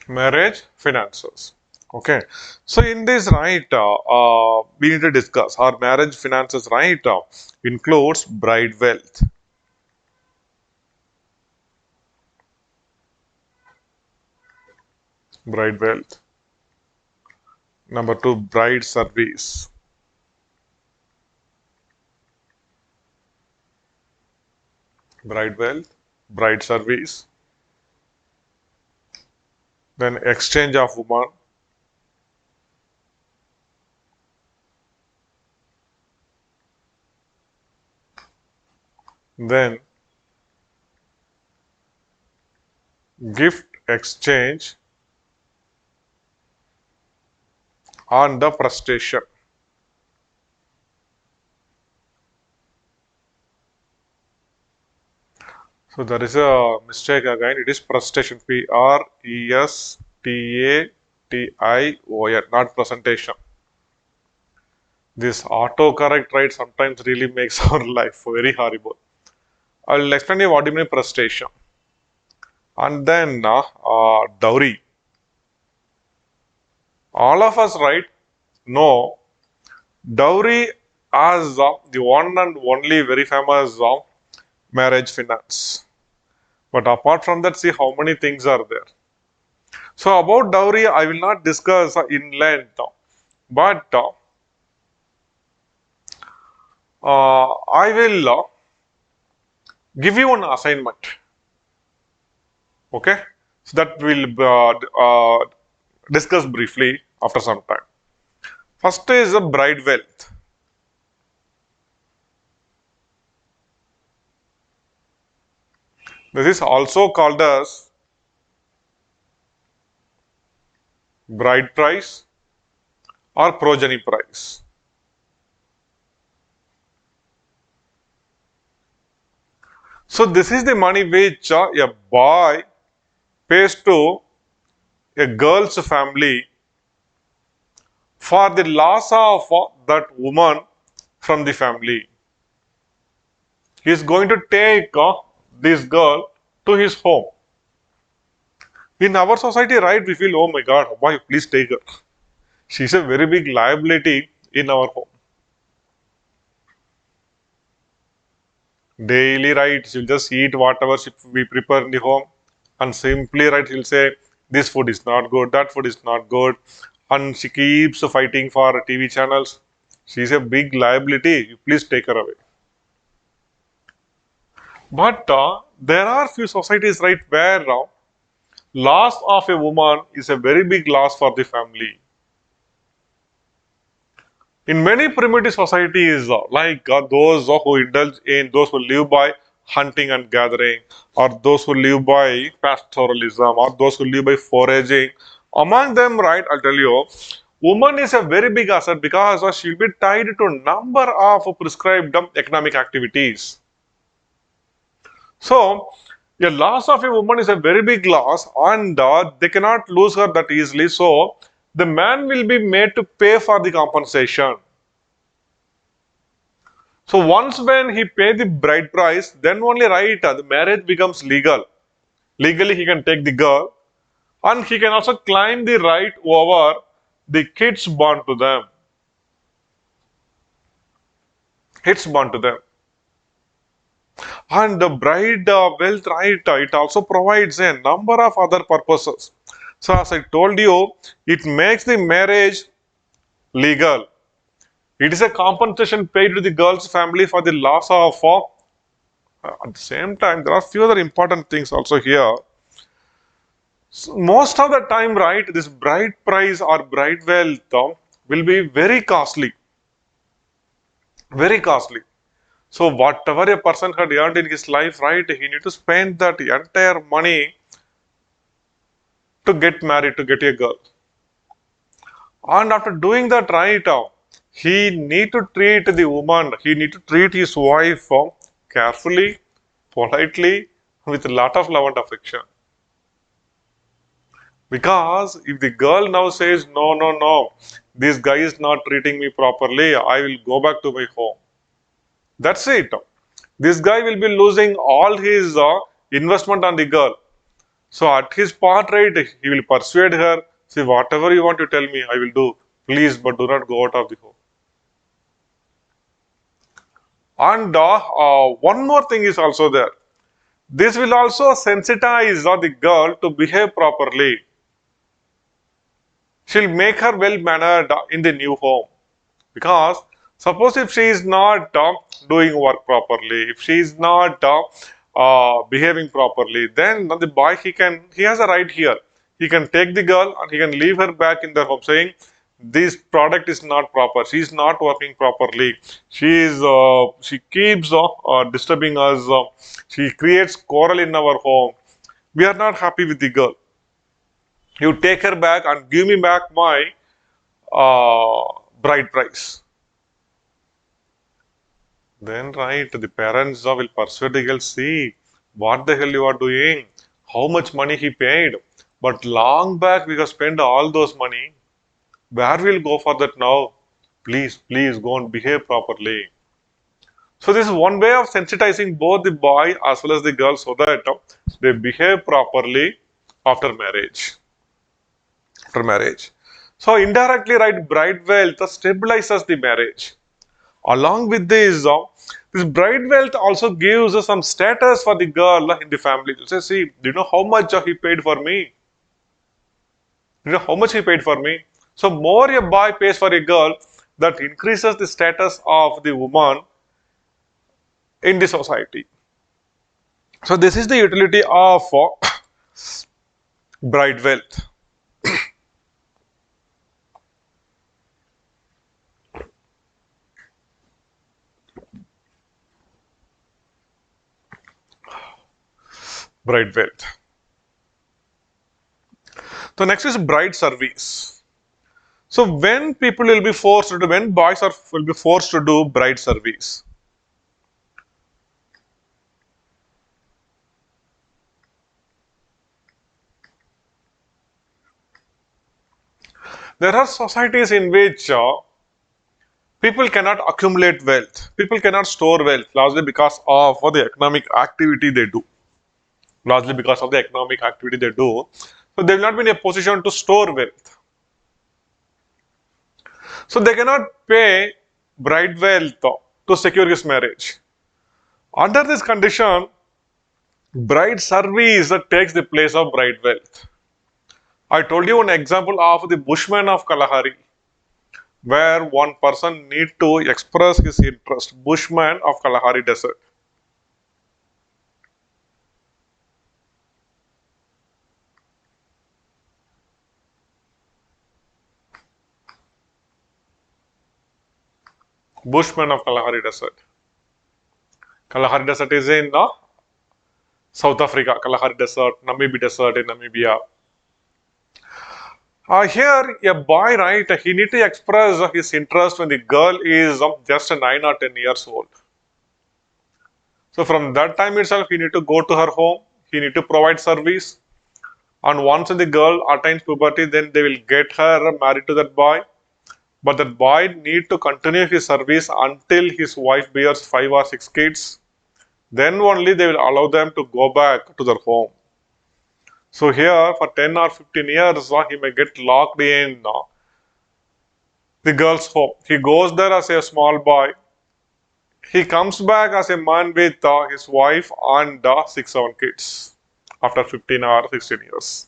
Marriage finances. Okay. So in this we need to discuss our marriage finances includes bride wealth. Bride wealth. Number 2, bride service. Bride wealth, bride service. Then exchange of woman. Then gift exchange and the prestation. So there is a mistake again. It is prestation. Prestation, not presentation. This autocorrect sometimes really makes our life very horrible. I will explain you what do you mean prestation. And then dowry. All of us know dowry as the one and only very famous marriage finance. But apart from that, see how many things are there. So about dowry, I will not discuss in length, but I will give you an assignment. Okay, so that we'll discuss briefly after some time. First is the bride wealth. This is also called as bride price or progeny price. So this is the money which a boy pays to a girl's family for the loss of that woman from the family. He is going to take this girl to his home. In our society, right, we feel, oh my God, why please take her. She's a very big liability in our home. Daily, right, she'll just eat whatever we prepare in the home, and simply, right, she'll say, this food is not good, that food is not good, and she keeps fighting for TV channels. She's a big liability. You please take her away. But there are few societies, right, where loss of a woman is a very big loss for the family. In many primitive societies, like those who indulge in, those who live by hunting and gathering, or those who live by pastoralism, or those who live by foraging, among them, right, I'll tell you, woman is a very big asset because she'll be tied to a number of prescribed economic activities. So, a loss of a woman is a very big loss, and they cannot lose her that easily. So, the man will be made to pay for the compensation. So once when he pay the bride price, then only right the marriage becomes legal. Legally he can take the girl, and he can also claim the right over the kids born to them. Kids born to them. And the bride wealth right, it also provides a number of other purposes. So as I told you, it makes the marriage legal. It is a compensation paid to the girl's family for the loss of at the same time, there are few other important things also here. So most of the time, right, this bride price or bride wealth will be very costly. Very costly. So whatever a person had earned in his life, right, he need to spend that entire money to get married, to get a girl. And after doing that, right, he need to treat the woman, he need to treat his wife carefully, politely, with a lot of love and affection. Because if the girl now says, no, no, no, this guy is not treating me properly, I will go back to my home. That's it. This guy will be losing all his investment on the girl. So at his part, right, he will persuade her, see, whatever you want to tell me, I will do. Please, but do not go out of the home. And one more thing is also there. This will also sensitize the girl to behave properly. She'll make her well mannered in the new home. Because suppose if she is not doing work properly, if she is not behaving properly, then the boy he has a right here. He can take the girl and he can leave her back in the home saying, this product is not proper. She is not working properly. She keeps disturbing us. She creates quarrel in our home. We are not happy with the girl. You take her back and give me back my bride price. Then right, the parents will persuade the girl, see what the hell you are doing, how much money he paid. But long back we have spent all those money. Where will go for that now? Please, please go and behave properly. So this is one way of sensitizing both the boy as well as the girl so that they behave properly after marriage. After marriage. So indirectly, right, bride wealth stabilizes the marriage. Along with this, this bride wealth also gives some status for the girl in the family. You say, see, do you know how much he paid for me? Do you know how much he paid for me? So more a boy pays for a girl, that increases the status of the woman in the society. So this is the utility of bride wealth. bride wealth. So next is bride service. So when people will be forced to do, when boys are will be forced to do bride service. There are societies in which people cannot accumulate wealth. People cannot store wealth largely because of the economic activity they do. Largely because of the economic activity they do. So they will not be in a position to store wealth. So they cannot pay bride wealth to secure his marriage. Under this condition, bride service takes the place of bride wealth. I told you one example of the Bushman of Kalahari, where one person need to express his interest. Bushman of Kalahari Desert. Bushman of Kalahari Desert. Kalahari Desert is in South Africa. Kalahari Desert, Namib Desert in Namibia. Here, a boy, right, he need to express his interest when the girl is just 9 or 10 years old. So from that time itself, he need to go to her home. He need to provide service. And once the girl attains puberty, then they will get her married to that boy. But that boy need to continue his service until his wife bears 5 or 6 kids. Then only they will allow them to go back to their home. So here for 10 or 15 years, he may get locked in the girl's home. He goes there as a small boy. He comes back as a man with his wife and 6, 7 kids after 15 or 16 years.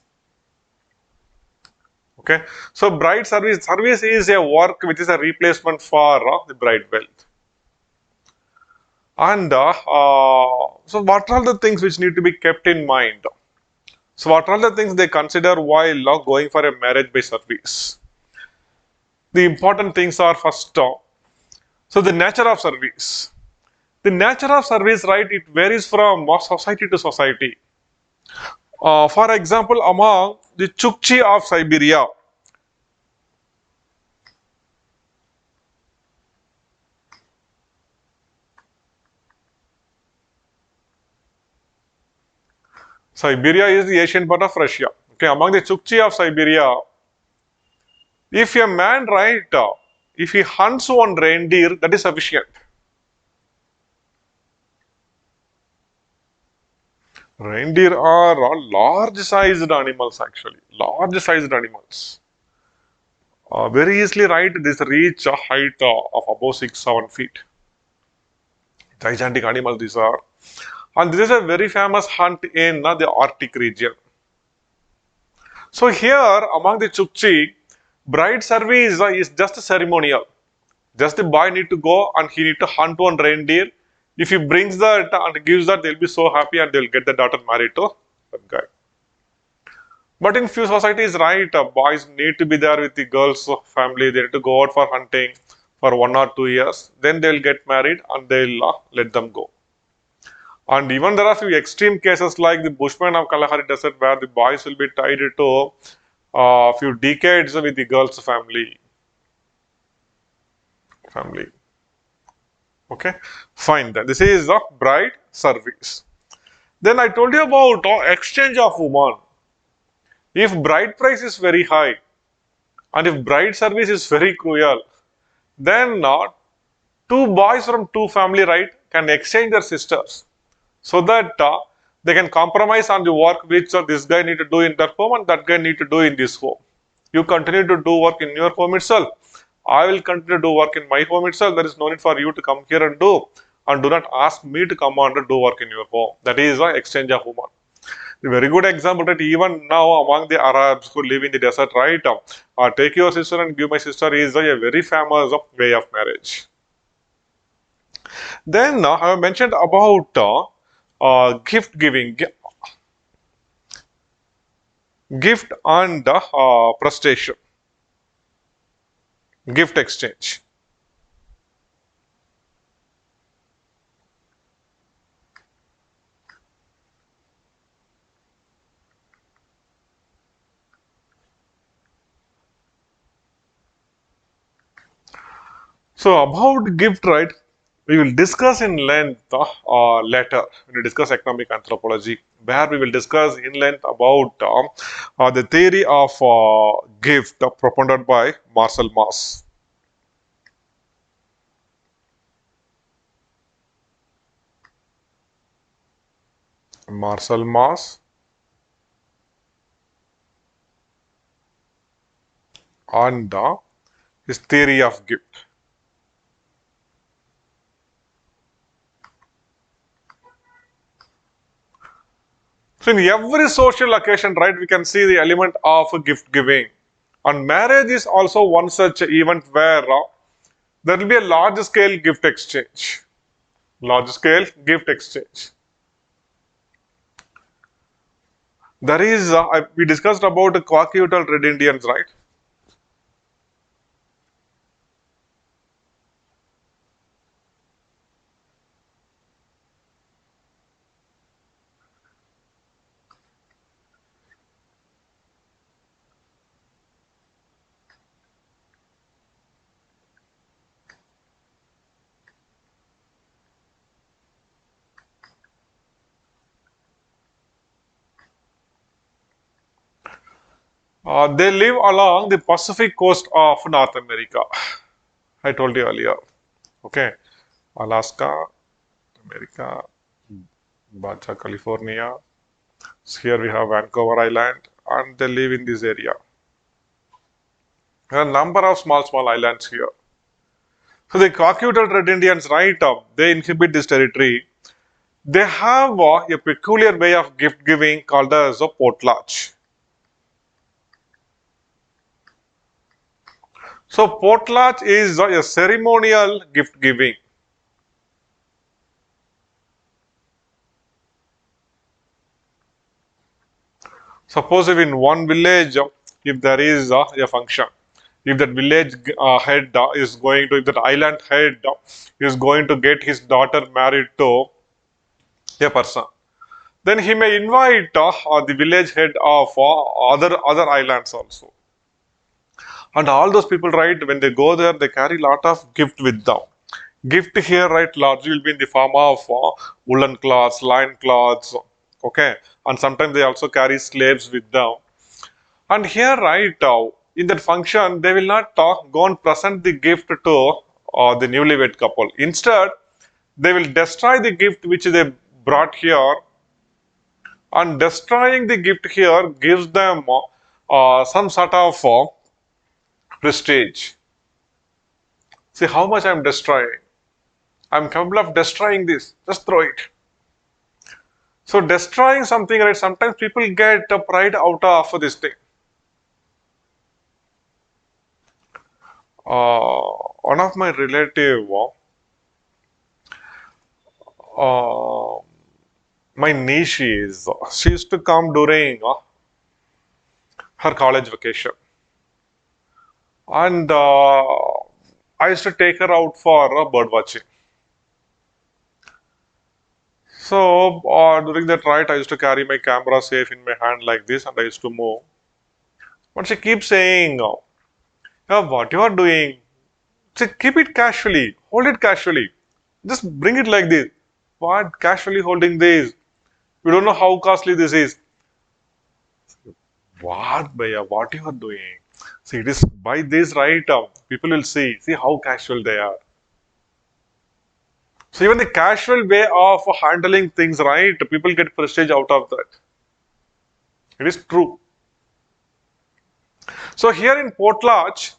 Okay, so bride service is a work which is a replacement for the bride wealth. And so what are the things which need to be kept in mind? So what are the things they consider while going for a marriage by service? The important things are first, so the nature of service. The nature of service, right, it varies from society to society. For example, among the Chukchi of Siberia, Siberia is the Asian part of Russia. Okay, among the Chukchi of Siberia, if a man, right, if he hunts one reindeer, that is sufficient. Reindeer are large sized animals actually, large sized animals. Very easily, right, this reach a height of above 6, 7 feet. Gigantic animals these are. And this is a very famous hunt in the Arctic region. So here among the Chukchi, bride service is just ceremonial. Just the boy need to go and he need to hunt one reindeer. If he brings that and gives that, they'll be so happy and they'll get the daughter married to that guy. But in few societies, right, boys need to be there with the girl's family. They need to go out for hunting for 1 or 2 years. Then they'll get married and they'll let them go. And even there are few extreme cases like the Bushmen of Kalahari Desert where the boys will be tied to a few decades with the girl's family. Okay, fine then. This is the bride service. Then I told you about exchange of woman. If bride price is very high and if bride service is very cruel, then two boys from two family, right, can exchange their sisters so that they can compromise on the work which this guy need to do in their home and that guy need to do in this home. You continue to do work in your home itself. I will continue to do work in my home itself. There is no need for you to come here and do. And do not ask me to come and do work in your home. That is exchange of woman. A very good example that even now among the Arabs who live in the desert, right? Take your sister and give my sister is a very famous way of marriage. Then I have mentioned about gift giving, gift and prestation, gift exchange. So about gift, right? We will discuss in length later when we discuss economic anthropology, where we will discuss in length about the theory of gift propounded by Marcel Mauss. Marcel Mauss and his theory of gift. So in every social occasion, right, we can see the element of gift giving. And marriage is also one such event where there will be a large scale gift exchange. Large scale gift exchange. There is, we discussed about the coacutal red Indians, right? They live along the Pacific coast of North America. I told you earlier. Okay. Alaska, America, Baja California. So here we have Vancouver Island, and they live in this area. There are a number of small islands here. So the coacutal red Indians, right, they inhabit this territory. They have a peculiar way of gift giving called as a potlatch. So potlatch is a ceremonial gift giving. Suppose if in one village, if there is a function, if that village head is going to, if that island head is going to get his daughter married to a person, then he may invite the village head of other islands also. And all those people, right, when they go there, they carry lot of gift with them. Gift here, right, largely will be in the form of woolen cloths, lion cloths, okay, and sometimes they also carry slaves with them. And here, right, in that function, they will not go and present the gift to the newlywed couple. Instead, they will destroy the gift which they brought here, and destroying the gift here gives them some sort of prestige. See how much I'm destroying. I'm capable of destroying this. Just throw it. So destroying something, right? Sometimes people get pride out of this thing. One of my relative, uh, my niece is, she used to come during her college vacation, and I used to take her out for bird watching. So during that ride, I used to carry my camera safe in my hand like this, and I used to move. But she keeps saying, "Yeah, what you are doing? Say, keep it casually, hold it casually. Just bring it like this. What casually holding this? You don't know how costly this is. What, Bhaiya, what you are doing? See, it is by this right, people will see how casual they are. So even the casual way of handling things, right, people get prestige out of that. It is true. So here in Potlatch,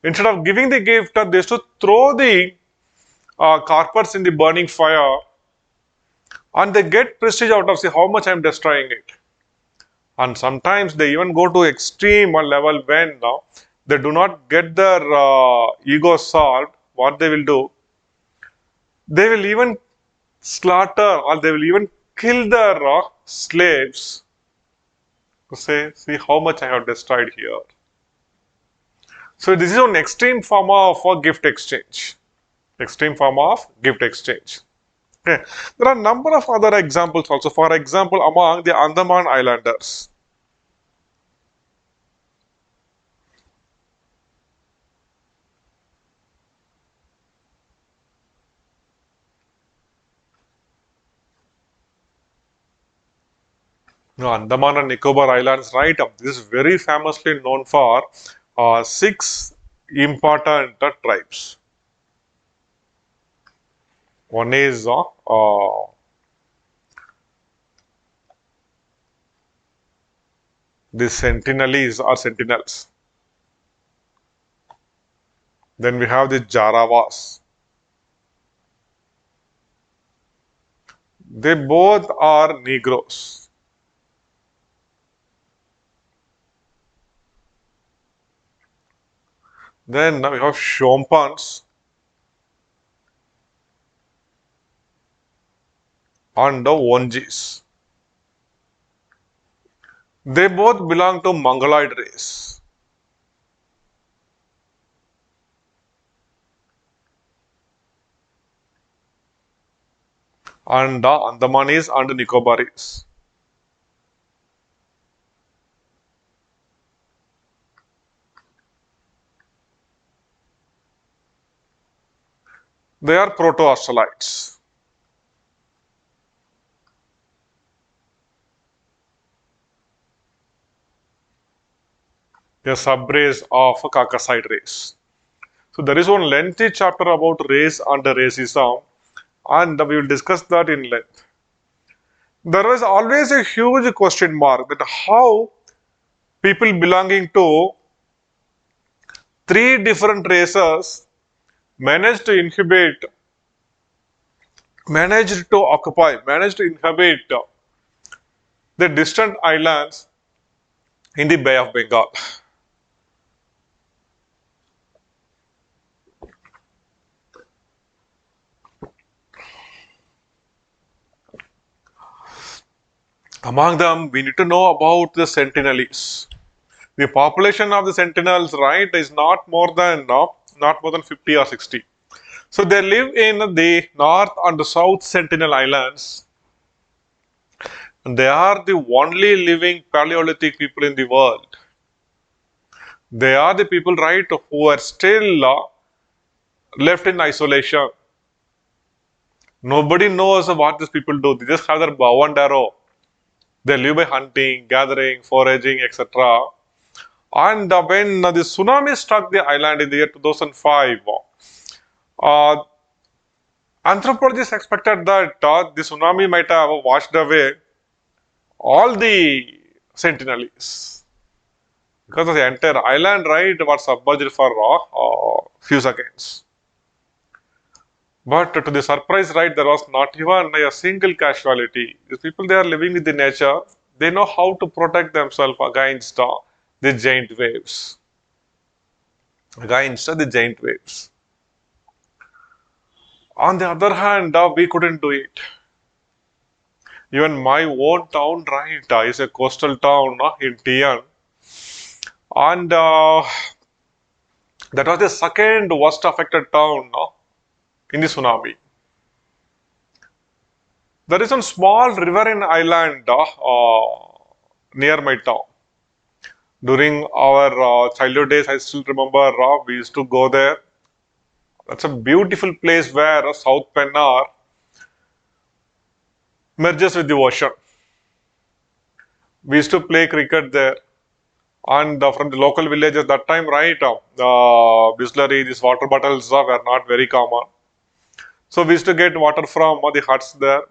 instead of giving the gift, they used to throw the carpets in the burning fire, and they get prestige out of, see how much I'm destroying it. And sometimes they even go to extreme level when they do not get their ego solved. What they will do, they will even slaughter or they will even kill their slaves to say, see how much I have destroyed here. So this is an extreme form of gift exchange. Extreme form of gift exchange. Okay. There are a number of other examples also. For example, among the Andaman Islanders. No, Andaman and Nicobar Islands, right? This is very famously known for six important tribes. One is the Sentinelese or Sentinels. Then we have the Jarawas. They both are Negroes. Then we have Shompans and the Wonjis. They both belong to Mongoloid race. And the Andamanis and the Nicobaris. They are Proto-Australites. A subrace of Caucasoid race. So there is one lengthy chapter about race and racism, and we will discuss that in length. There was always a huge question mark that how people belonging to three different races managed to inhabit, managed to occupy, managed to inhabit the distant islands in the Bay of Bengal. Among them, we need to know about the Sentinelese. The population of the Sentinels, right, is not more than not more than 50 or 60. So they live in the North and the South Sentinel Islands. And they are the only living Paleolithic people in the world. They are the people, right, who are still left in isolation. Nobody knows what these people do. They just have their bow and arrow. They live by hunting, gathering, foraging, etc. And when the tsunami struck the island in the year 2005, uh, anthropologists expected that the tsunami might have washed away all the Sentinelese because the entire island, right, was submerged for few seconds. But to the surprise, right, there was not even a single casualty. These people, they are living with the nature. They know how to protect themselves against the giant waves. Against the giant waves. On the other hand, we couldn't do it. Even my own town, right, is a coastal town in Tian. And that was the second worst affected town in the tsunami. There is a small river in island near my town. During our childhood days, I still remember we used to go there. That's a beautiful place where South Pennar merges with the ocean. We used to play cricket there. And from the local villages that time, right, Bisleri, these water bottles were not very common. So we used to get water from the huts there.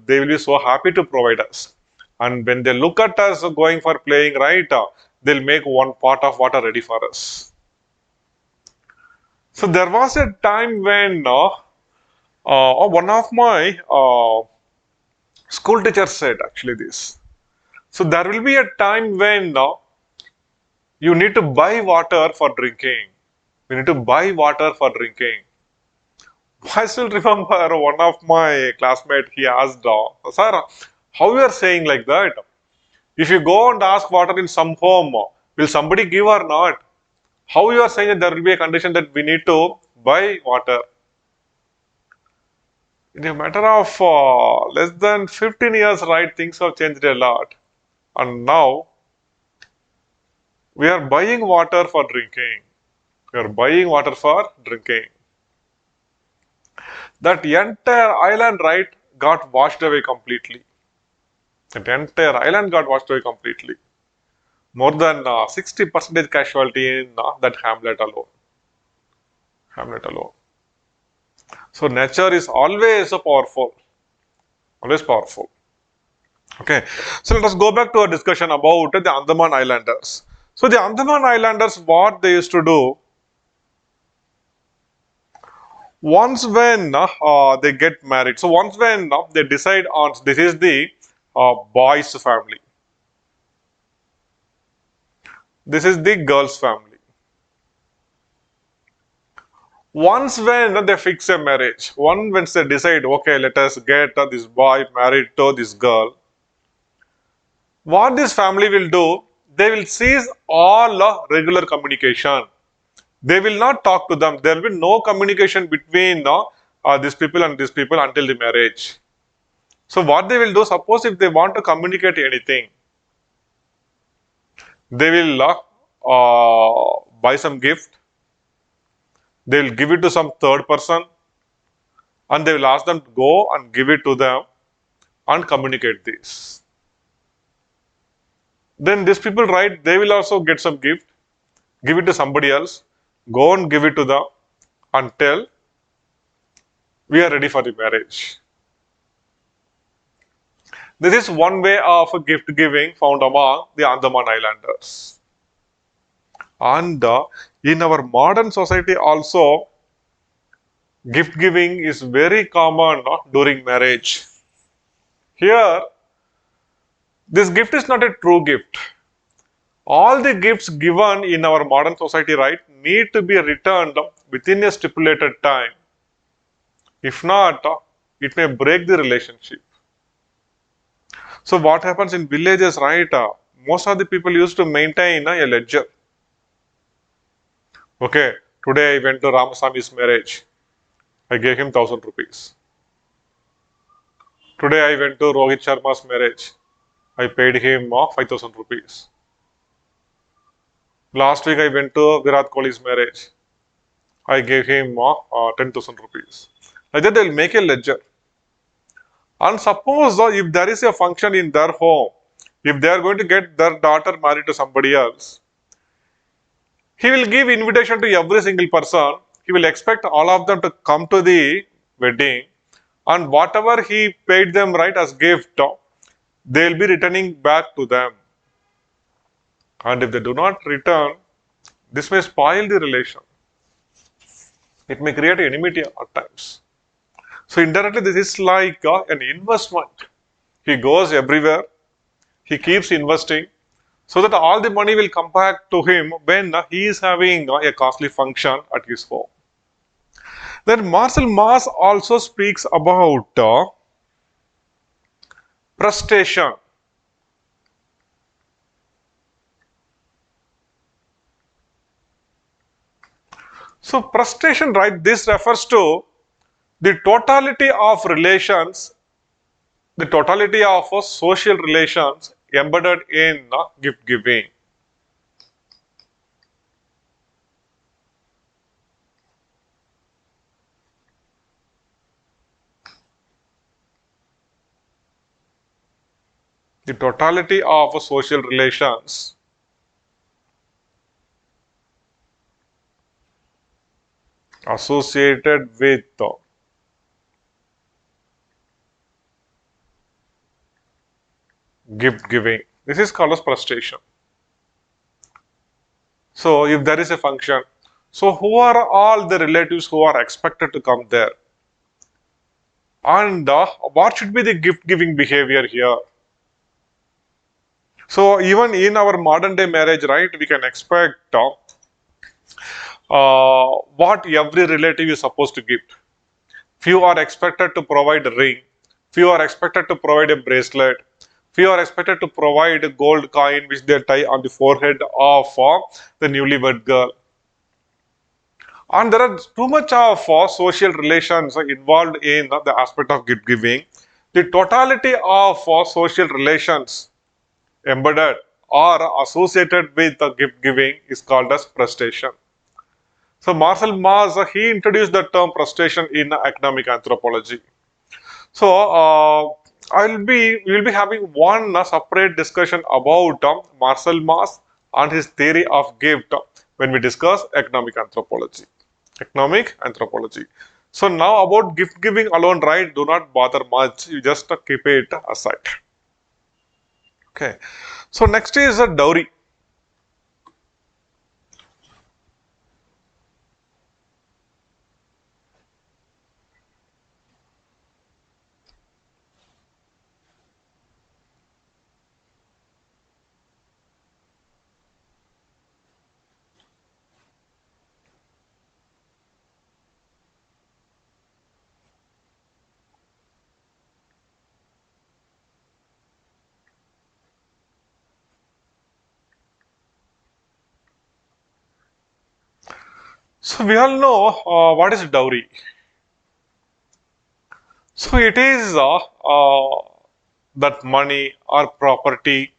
They will be so happy to provide us. And when they look at us going for playing, right, they'll make one pot of water ready for us. So there was a time when one of my school teachers said actually this. So there will be a time when you need to buy water for drinking. You need to buy water for drinking. I still remember one of my classmates, he asked, Sir, how you are saying like that? If you go and ask water in some home, will somebody give or not? How you are saying that there will be a condition that we need to buy water? In a matter of less than 15 years, right, things have changed a lot. And now, we are buying water for drinking. We are buying water for drinking. That entire island, right, got washed away completely. The entire island got washed away completely. More than 60% casualty in that hamlet alone. Hamlet alone. So nature is always powerful. Always powerful. Okay. So let us go back to our discussion about the Andaman Islanders. So the Andaman Islanders, what they used to do, once when they get married, so once when they decide on this is the boy's family, this is the girl's family. Once when they fix a marriage, once they decide, okay, let us get this boy married to this girl, what this family will do, they will cease all regular communication. They will not talk to them. There will be no communication between these people and these people until the marriage. So what they will do, suppose if they want to communicate anything, they will buy some gift, they will give it to some third person, and they will ask them to go and give it to them and communicate this. Then these people, right, they will also get some gift, give it to somebody else, go and give it to them until we are ready for the marriage. This is one way of gift giving found among the Andaman Islanders. And in our modern society also, gift giving is very common during marriage. Here, this gift is not a true gift. All the gifts given in our modern society, right, need to be returned within a stipulated time. If not, it may break the relationship. So what happens in villages, right? Most of the people used to maintain a ledger. Okay, today I went to Ramasami's marriage. I gave him 1,000 rupees. Today I went to Rohit Sharma's marriage. I paid him 5,000 rupees. Last week I went to Virat Kohli's marriage. I gave him 10,000 rupees. Like that, they will make a ledger. And suppose if there is a function in their home, if they are going to get their daughter married to somebody else, he will give invitation to every single person. He will expect all of them to come to the wedding, and whatever he paid them right as gift, they will be returning back to them. And if they do not return, this may spoil the relation. It may create enmity at times. So indirectly, this is like an investment. He goes everywhere. He keeps investing so that all the money will come back to him when he is having a costly function at his home. Then Marcel Mauss also speaks about prestation. So prestation, right, this refers to the totality of relations, the totality of social relations embedded in gift giving. The totality of social relations associated with gift giving. This is called as prestation. So if there is a function, so who are all the relatives who are expected to come there? And what should be the gift giving behavior here? So even in our modern day marriage, right, we can expect what every relative is supposed to give. Few are expected to provide a ring. Few are expected to provide a bracelet. Few are expected to provide a gold coin which they tie on the forehead of the newlywed girl. And there are too much of social relations involved in the aspect of gift giving. The totality of social relations embedded or associated with the gift giving is called as prestation. So Marcel Mauss, he introduced the term prestation in economic anthropology. So We will be having one separate discussion about Marcel Mauss and his theory of gift when we discuss economic anthropology. Economic anthropology. So now about gift giving alone, right? Do not bother much. You just keep it aside. Okay. So next is a dowry. So we all know what is dowry. So it is that money or property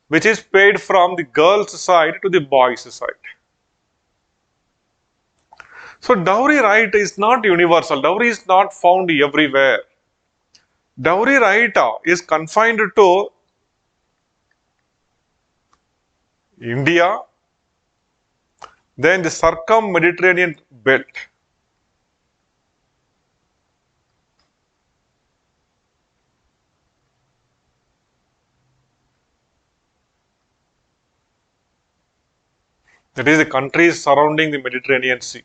which is paid from the girl's side to the boy's side. So dowry right is not universal. Dowry is not found everywhere. Dowry right is confined to India, then the circum-Mediterranean belt. That is the countries surrounding the Mediterranean Sea.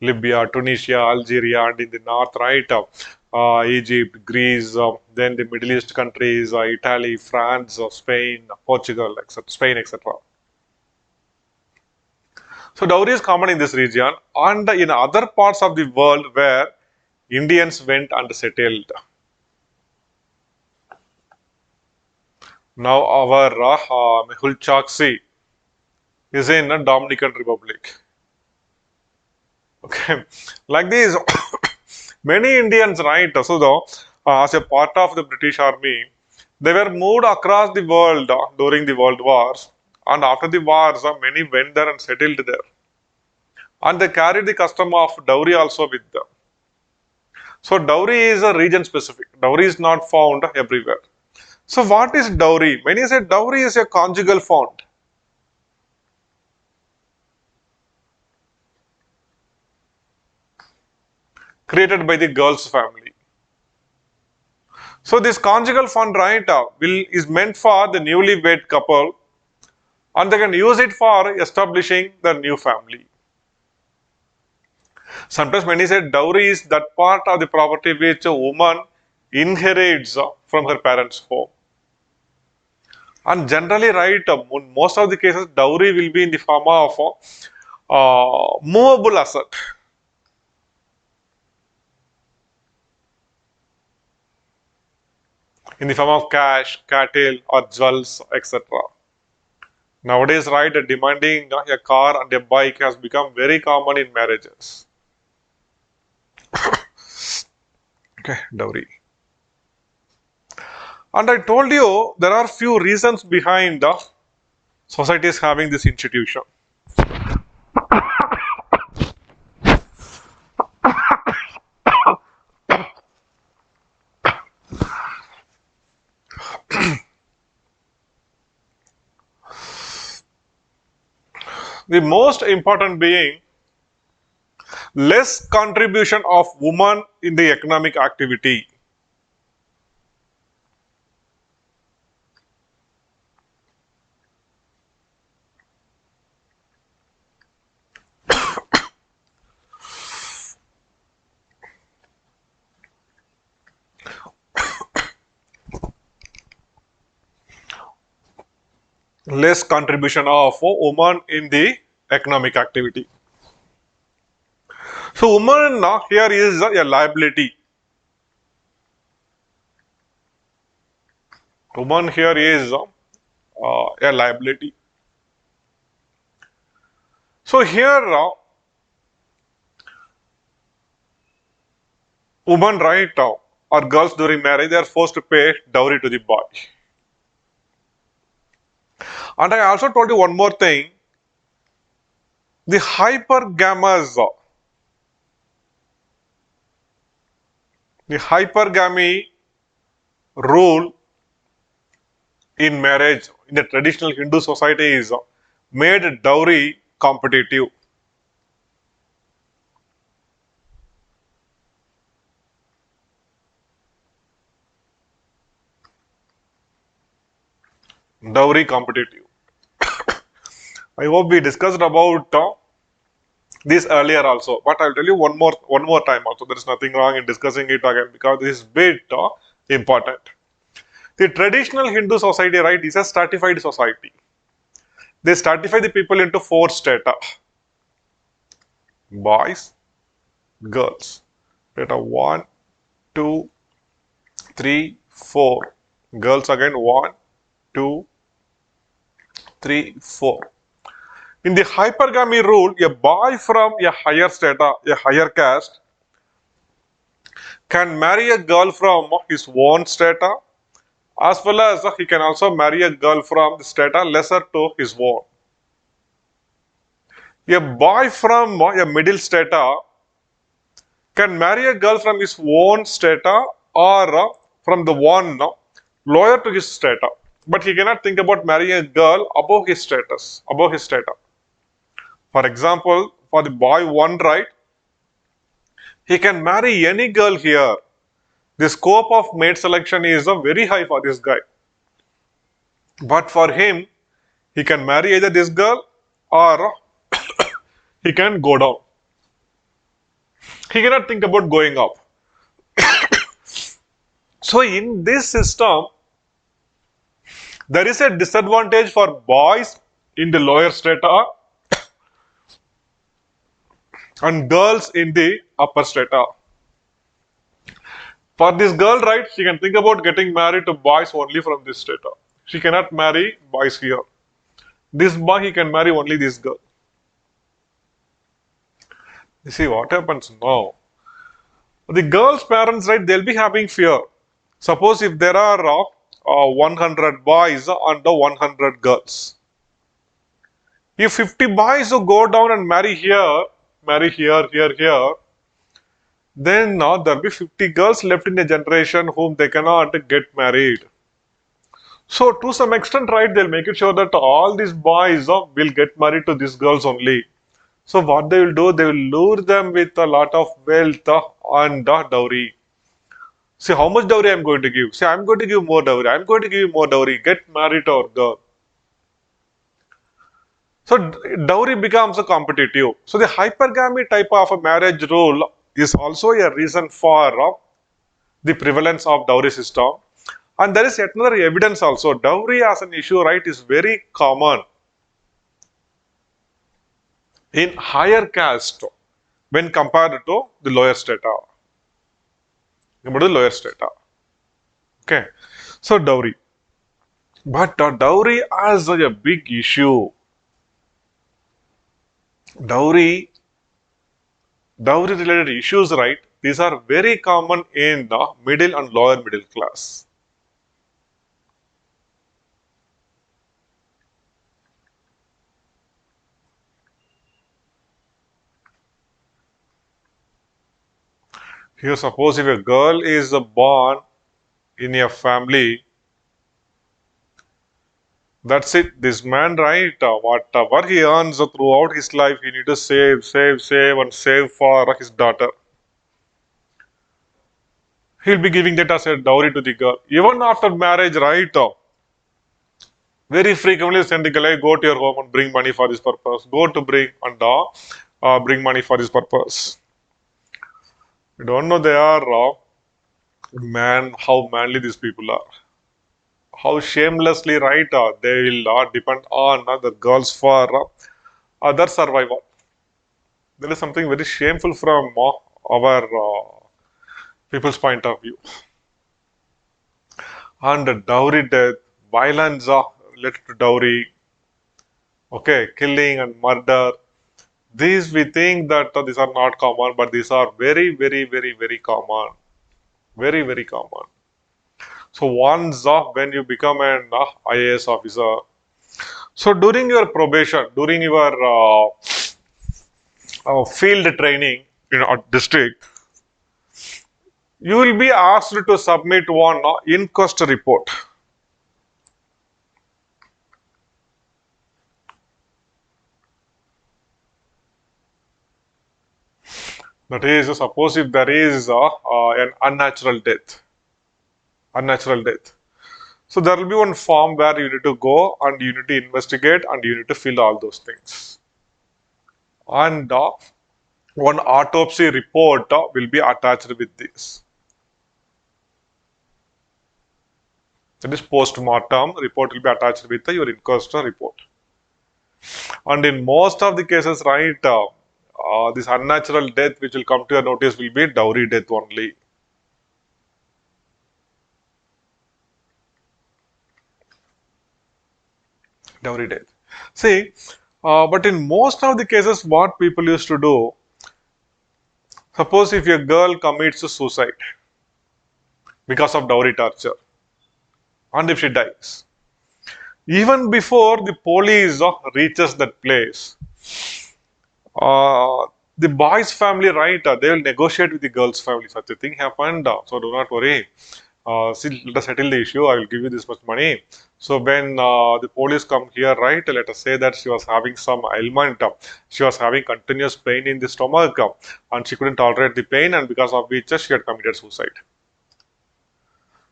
Libya, Tunisia, Algeria, and in the north, right, Egypt, Greece, then the Middle East countries, Italy, France, Spain, Portugal, etc. Spain, etc. So dowry is common in this region and in other parts of the world where Indians went and settled. Now our Mehul Chokshi is in a Dominican Republic. Okay, like this, many Indians, right? So, though, as a part of the British Army, they were moved across the world during the World Wars, and after the wars, many went there and settled there, and they carried the custom of dowry also with them. So, dowry is a region specific. Dowry is not found everywhere. So, what is dowry? Many say dowry is a conjugal fund created by the girl's family. So this conjugal fund right will is meant for the newly wed couple and they can use it for establishing the new family. Sometimes many say dowry is that part of the property which a woman inherits from her parents' home. And generally, right, in most of the cases, dowry will be in the form of movable asset. In the form of cash, cattle, or jewels, etc. Nowadays, right, demanding a car and a bike has become very common in marriages. Okay, dowry. And I told you there are few reasons behind the societies having this institution. The most important being less contribution of women in the economic activity. Less contribution of women in the economic activity. So woman here is a liability. Woman here is a liability. So here women right or girls during marriage they are forced to pay dowry to the boy. And I also told you one more thing. The hypergamous, the hypergamy rule in marriage in the traditional Hindu society is made dowry competitive. Dowry competitive. I hope we discussed about this earlier also, but I'll tell you one more time also. There is nothing wrong in discussing it again because this is bit important. The traditional Hindu society, right, is a stratified society. They stratify the people into four strata: boys, girls. Strata one, two, three, four. Girls again one, two, three, four. In the hypergamy rule, a boy from a higher strata, a higher caste, can marry a girl from his own strata, as well as he can also marry a girl from the strata lesser to his own. A boy from a middle strata can marry a girl from his own strata or from the one lower to his strata, but he cannot think about marrying a girl above his status, above his strata. For example, for the boy one, right, he can marry any girl here. The scope of mate selection is very high for this guy. But for him, he can marry either this girl or he can go down. He cannot think about going up. So in this system, there is a disadvantage for boys in the lower strata and girls in the upper strata. For this girl, right, she can think about getting married to boys only from this strata. She cannot marry boys here. This boy, he can marry only this girl. You see what happens now? The girl's parents, right, they'll be having fear. Suppose if there are 100 boys and 100 girls. If 50 boys go down and marry here, here, then now there'll be 50 girls left in a generation whom they cannot get married. So to some extent, right, they'll make it sure that all these boys will get married to these girls only. So what they will do, they will lure them with a lot of wealth and dowry. See how much dowry I'm going to give. See, I'm going to give more dowry. I'm going to give you more dowry. Get married to our girl. So dowry becomes a competitive. So the hypergamy type of a marriage rule is also a reason for the prevalence of dowry system. And there is yet another evidence also. Dowry as an issue, right, is very common in higher caste when compared to the lower strata. Compared to the lower strata. Okay. So dowry. But dowry as a big issue. Dowry related issues, right? These are very common in the middle and lower middle class. Here, suppose if a girl is born in a family, that's it. This man, right, whatever he earns throughout his life, he need to save, and save for his daughter. He'll be giving that as a dowry to the girl. Even after marriage, right, very frequently send the girl, go to your home and bring money for this purpose. Go to bring and bring money for this purpose. You don't know they are how manly these people are. How shamelessly, right, they will depend on the girls for other survival. There is something very shameful from our people's point of view. And dowry death, violence related to dowry, okay, killing and murder. These we think that these are not common, but these are very, very, very, very common. Very, very common. So once when you become an IAS officer, so during your probation, during your field training in a district, You will be asked to submit one inquest report. That is, suppose if there is an unnatural death. So there will be one form where you need to go and you need to investigate and you need to fill all those things. And one autopsy report will be attached with this. That is post-mortem report will be attached with your inquest report. And in most of the cases, right, this unnatural death which will come to your notice will be dowry death only. Dowry death. See, but in most of the cases, what people used to do, suppose if a girl commits suicide because of dowry torture, and if she dies, even before the police reaches that place, uh, the boy's family, right, they will negotiate with the girl's family. Such a thing happened, so do not worry. See, let us settle the issue. I will give you this much money. So when the police come here, right, let us say that she was having some ailment. She was having continuous pain in the stomach, and she couldn't tolerate the pain, and because of which she had committed suicide.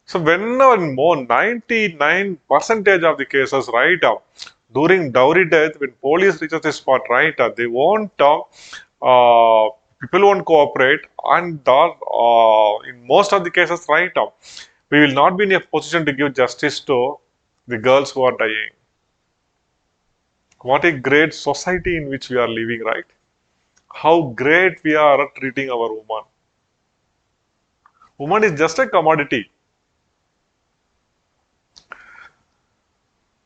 So whenever more 99 percentage of the cases, right, during dowry death, when police reaches the spot, right, they won't, people won't cooperate, and in most of the cases, right, we will not be in a position to give justice to the girls who are dying. What a great society in which we are living, right? How great we are treating our woman. Woman is just a commodity.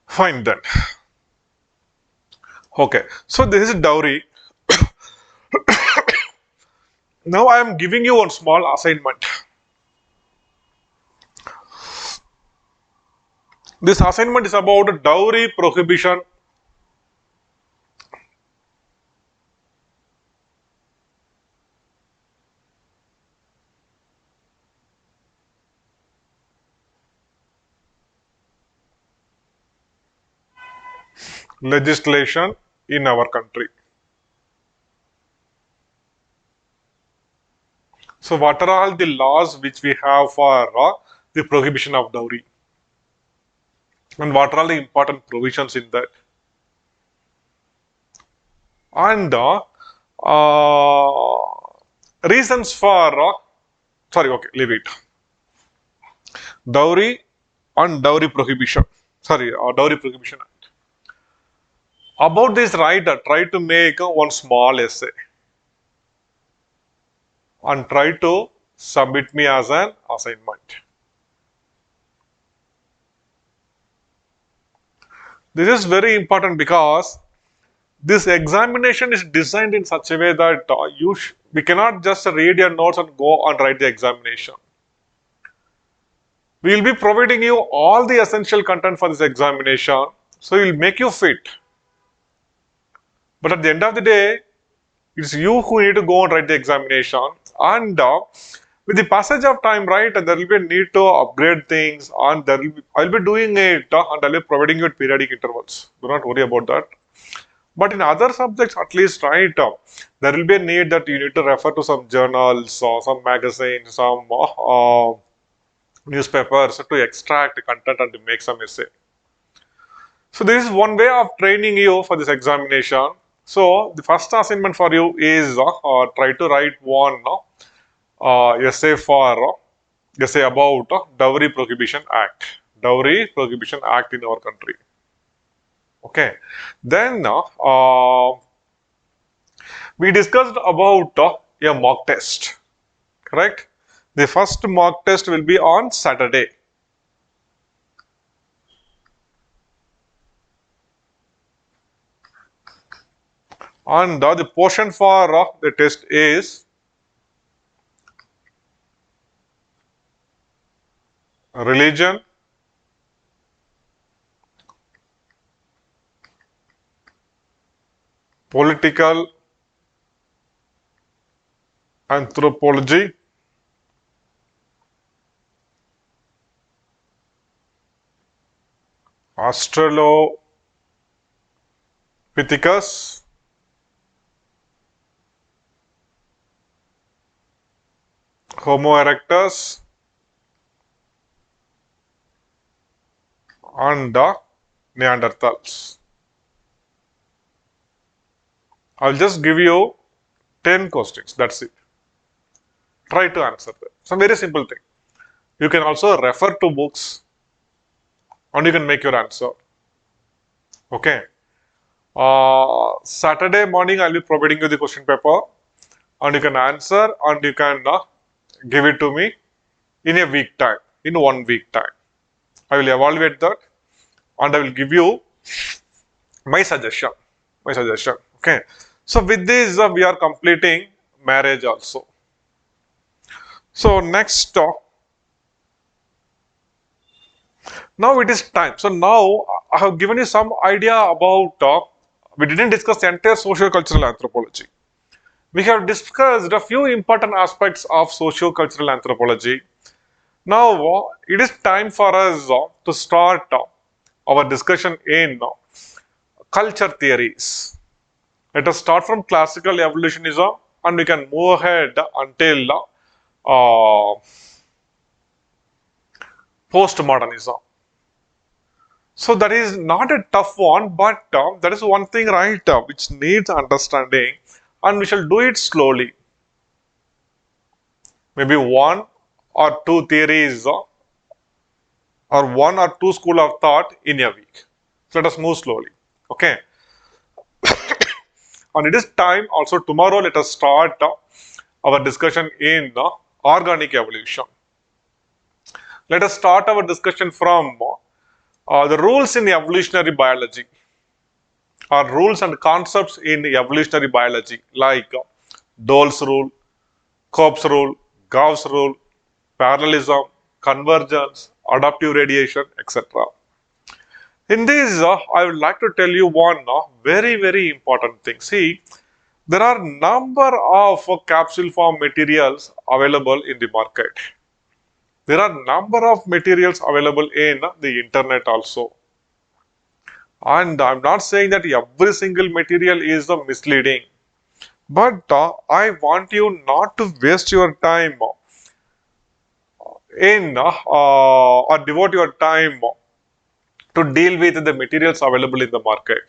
Fine then. Okay, so this is dowry. Now I am giving you one small assignment. This assignment is about dowry prohibition, legislation in our country. So what are all the laws which we have for the prohibition of dowry? And what are all the important provisions in that? And uh, reasons for, sorry, okay, leave it. Dowry and dowry prohibition. Sorry, dowry prohibition act. About this right, try to make one small essay and try to submit me as an assignment. This is very important because this examination is designed in such a way that we cannot just read your notes and go and write the examination. We will be providing you all the essential content for this examination, so it will make you fit. But at the end of the day, it's you who need to go and write the examination. And with the passage of time, right, there will be a need to upgrade things, and I'll be doing it, and I'll be providing you at periodic intervals. Do not worry about that. But in other subjects, at least, right, there will be a need that you need to refer to some journals or some magazines, some newspapers to extract content and to make some essay. So this is one way of training you for this examination. So the first assignment for you is try to write one essay for essay about Dowry Prohibition Act. Dowry Prohibition Act in our country. Okay. Then we discussed about a mock test. Correct? The first mock test will be on Saturday. And the portion for the test is religion, political anthropology, Australopithecus, Homo erectus, and the Neanderthals. I'll just give you 10 questions. That's it. Try to answer them. Some very simple thing. You can also refer to books and you can make your answer. Okay. Saturday morning, I'll be providing you the question paper and you can answer and you can give it to me in a week time, in 1 week time. I will evaluate that and I will give you my suggestion. Okay. So with this, we are completing marriage also. So next, now it is time. So now I have given you some idea about, we didn't discuss the entire socio-cultural anthropology. We have discussed a few important aspects of socio-cultural anthropology. Now it is time for us to start our discussion in culture theories. Let us start from classical evolutionism and we can move ahead until postmodernism. So that is not a tough one, but that is one thing, right, which needs understanding and we shall do it slowly. Maybe one or two theories or one or two school of thought in a week. So let us move slowly. Okay. And it is time also tomorrow let us start our discussion in organic evolution. Let us start our discussion from the rules in evolutionary biology or rules and concepts in evolutionary biology like Dole's rule, Cope's rule, Gauss rule, parallelism, convergence, adaptive radiation, etc. In this, I would like to tell you one very important thing. See, there are number of capsule form materials available in the market. There are number of materials available in the internet also. And I'm not saying that every single material is misleading. But I want you not to waste your time in or devote your time to deal with the materials available in the market.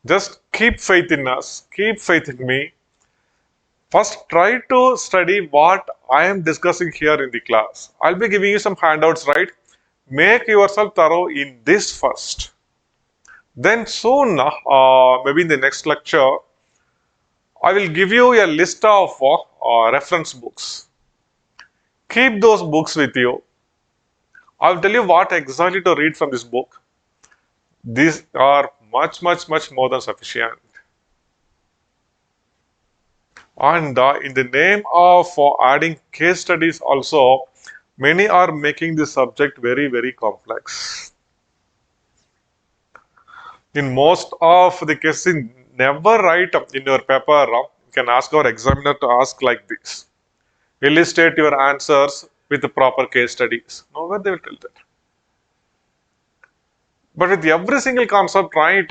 Just keep faith in us, keep faith in me. First, try to study what I am discussing here in the class. I'll be giving you some handouts, right? Make yourself thorough in this first. Then soon, maybe in the next lecture, I will give you a list of reference books. Keep those books with you. I will tell you what exactly to read from this book. These are much more than sufficient. And in the name of adding case studies also, many are making this subject very complex. In most of the cases, never write in your paper, you can ask our examiner to ask like this. Illustrate your answers with the proper case studies. Nowhere they will tell that. But with every single concept, right,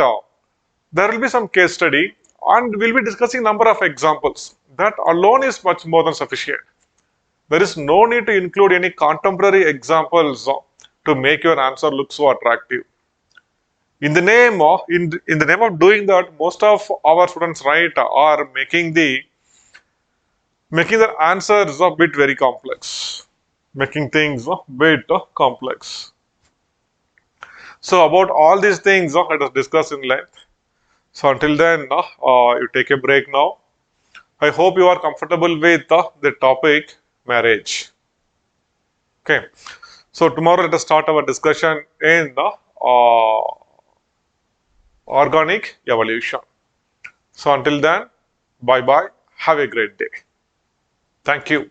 there will be some case study and we'll be discussing number of examples. That alone is much more than sufficient. There is no need to include any contemporary examples to make your answer look so attractive. In the name of doing that, most of our students, right, are making the answers a bit very complex, making things a bit complex. So about all these things, let us discuss in length. So until then, you take a break now. I hope you are comfortable with the topic marriage. Okay. So tomorrow let us start our discussion in the organic evolution. So until then, bye bye. Have a great day. Thank you.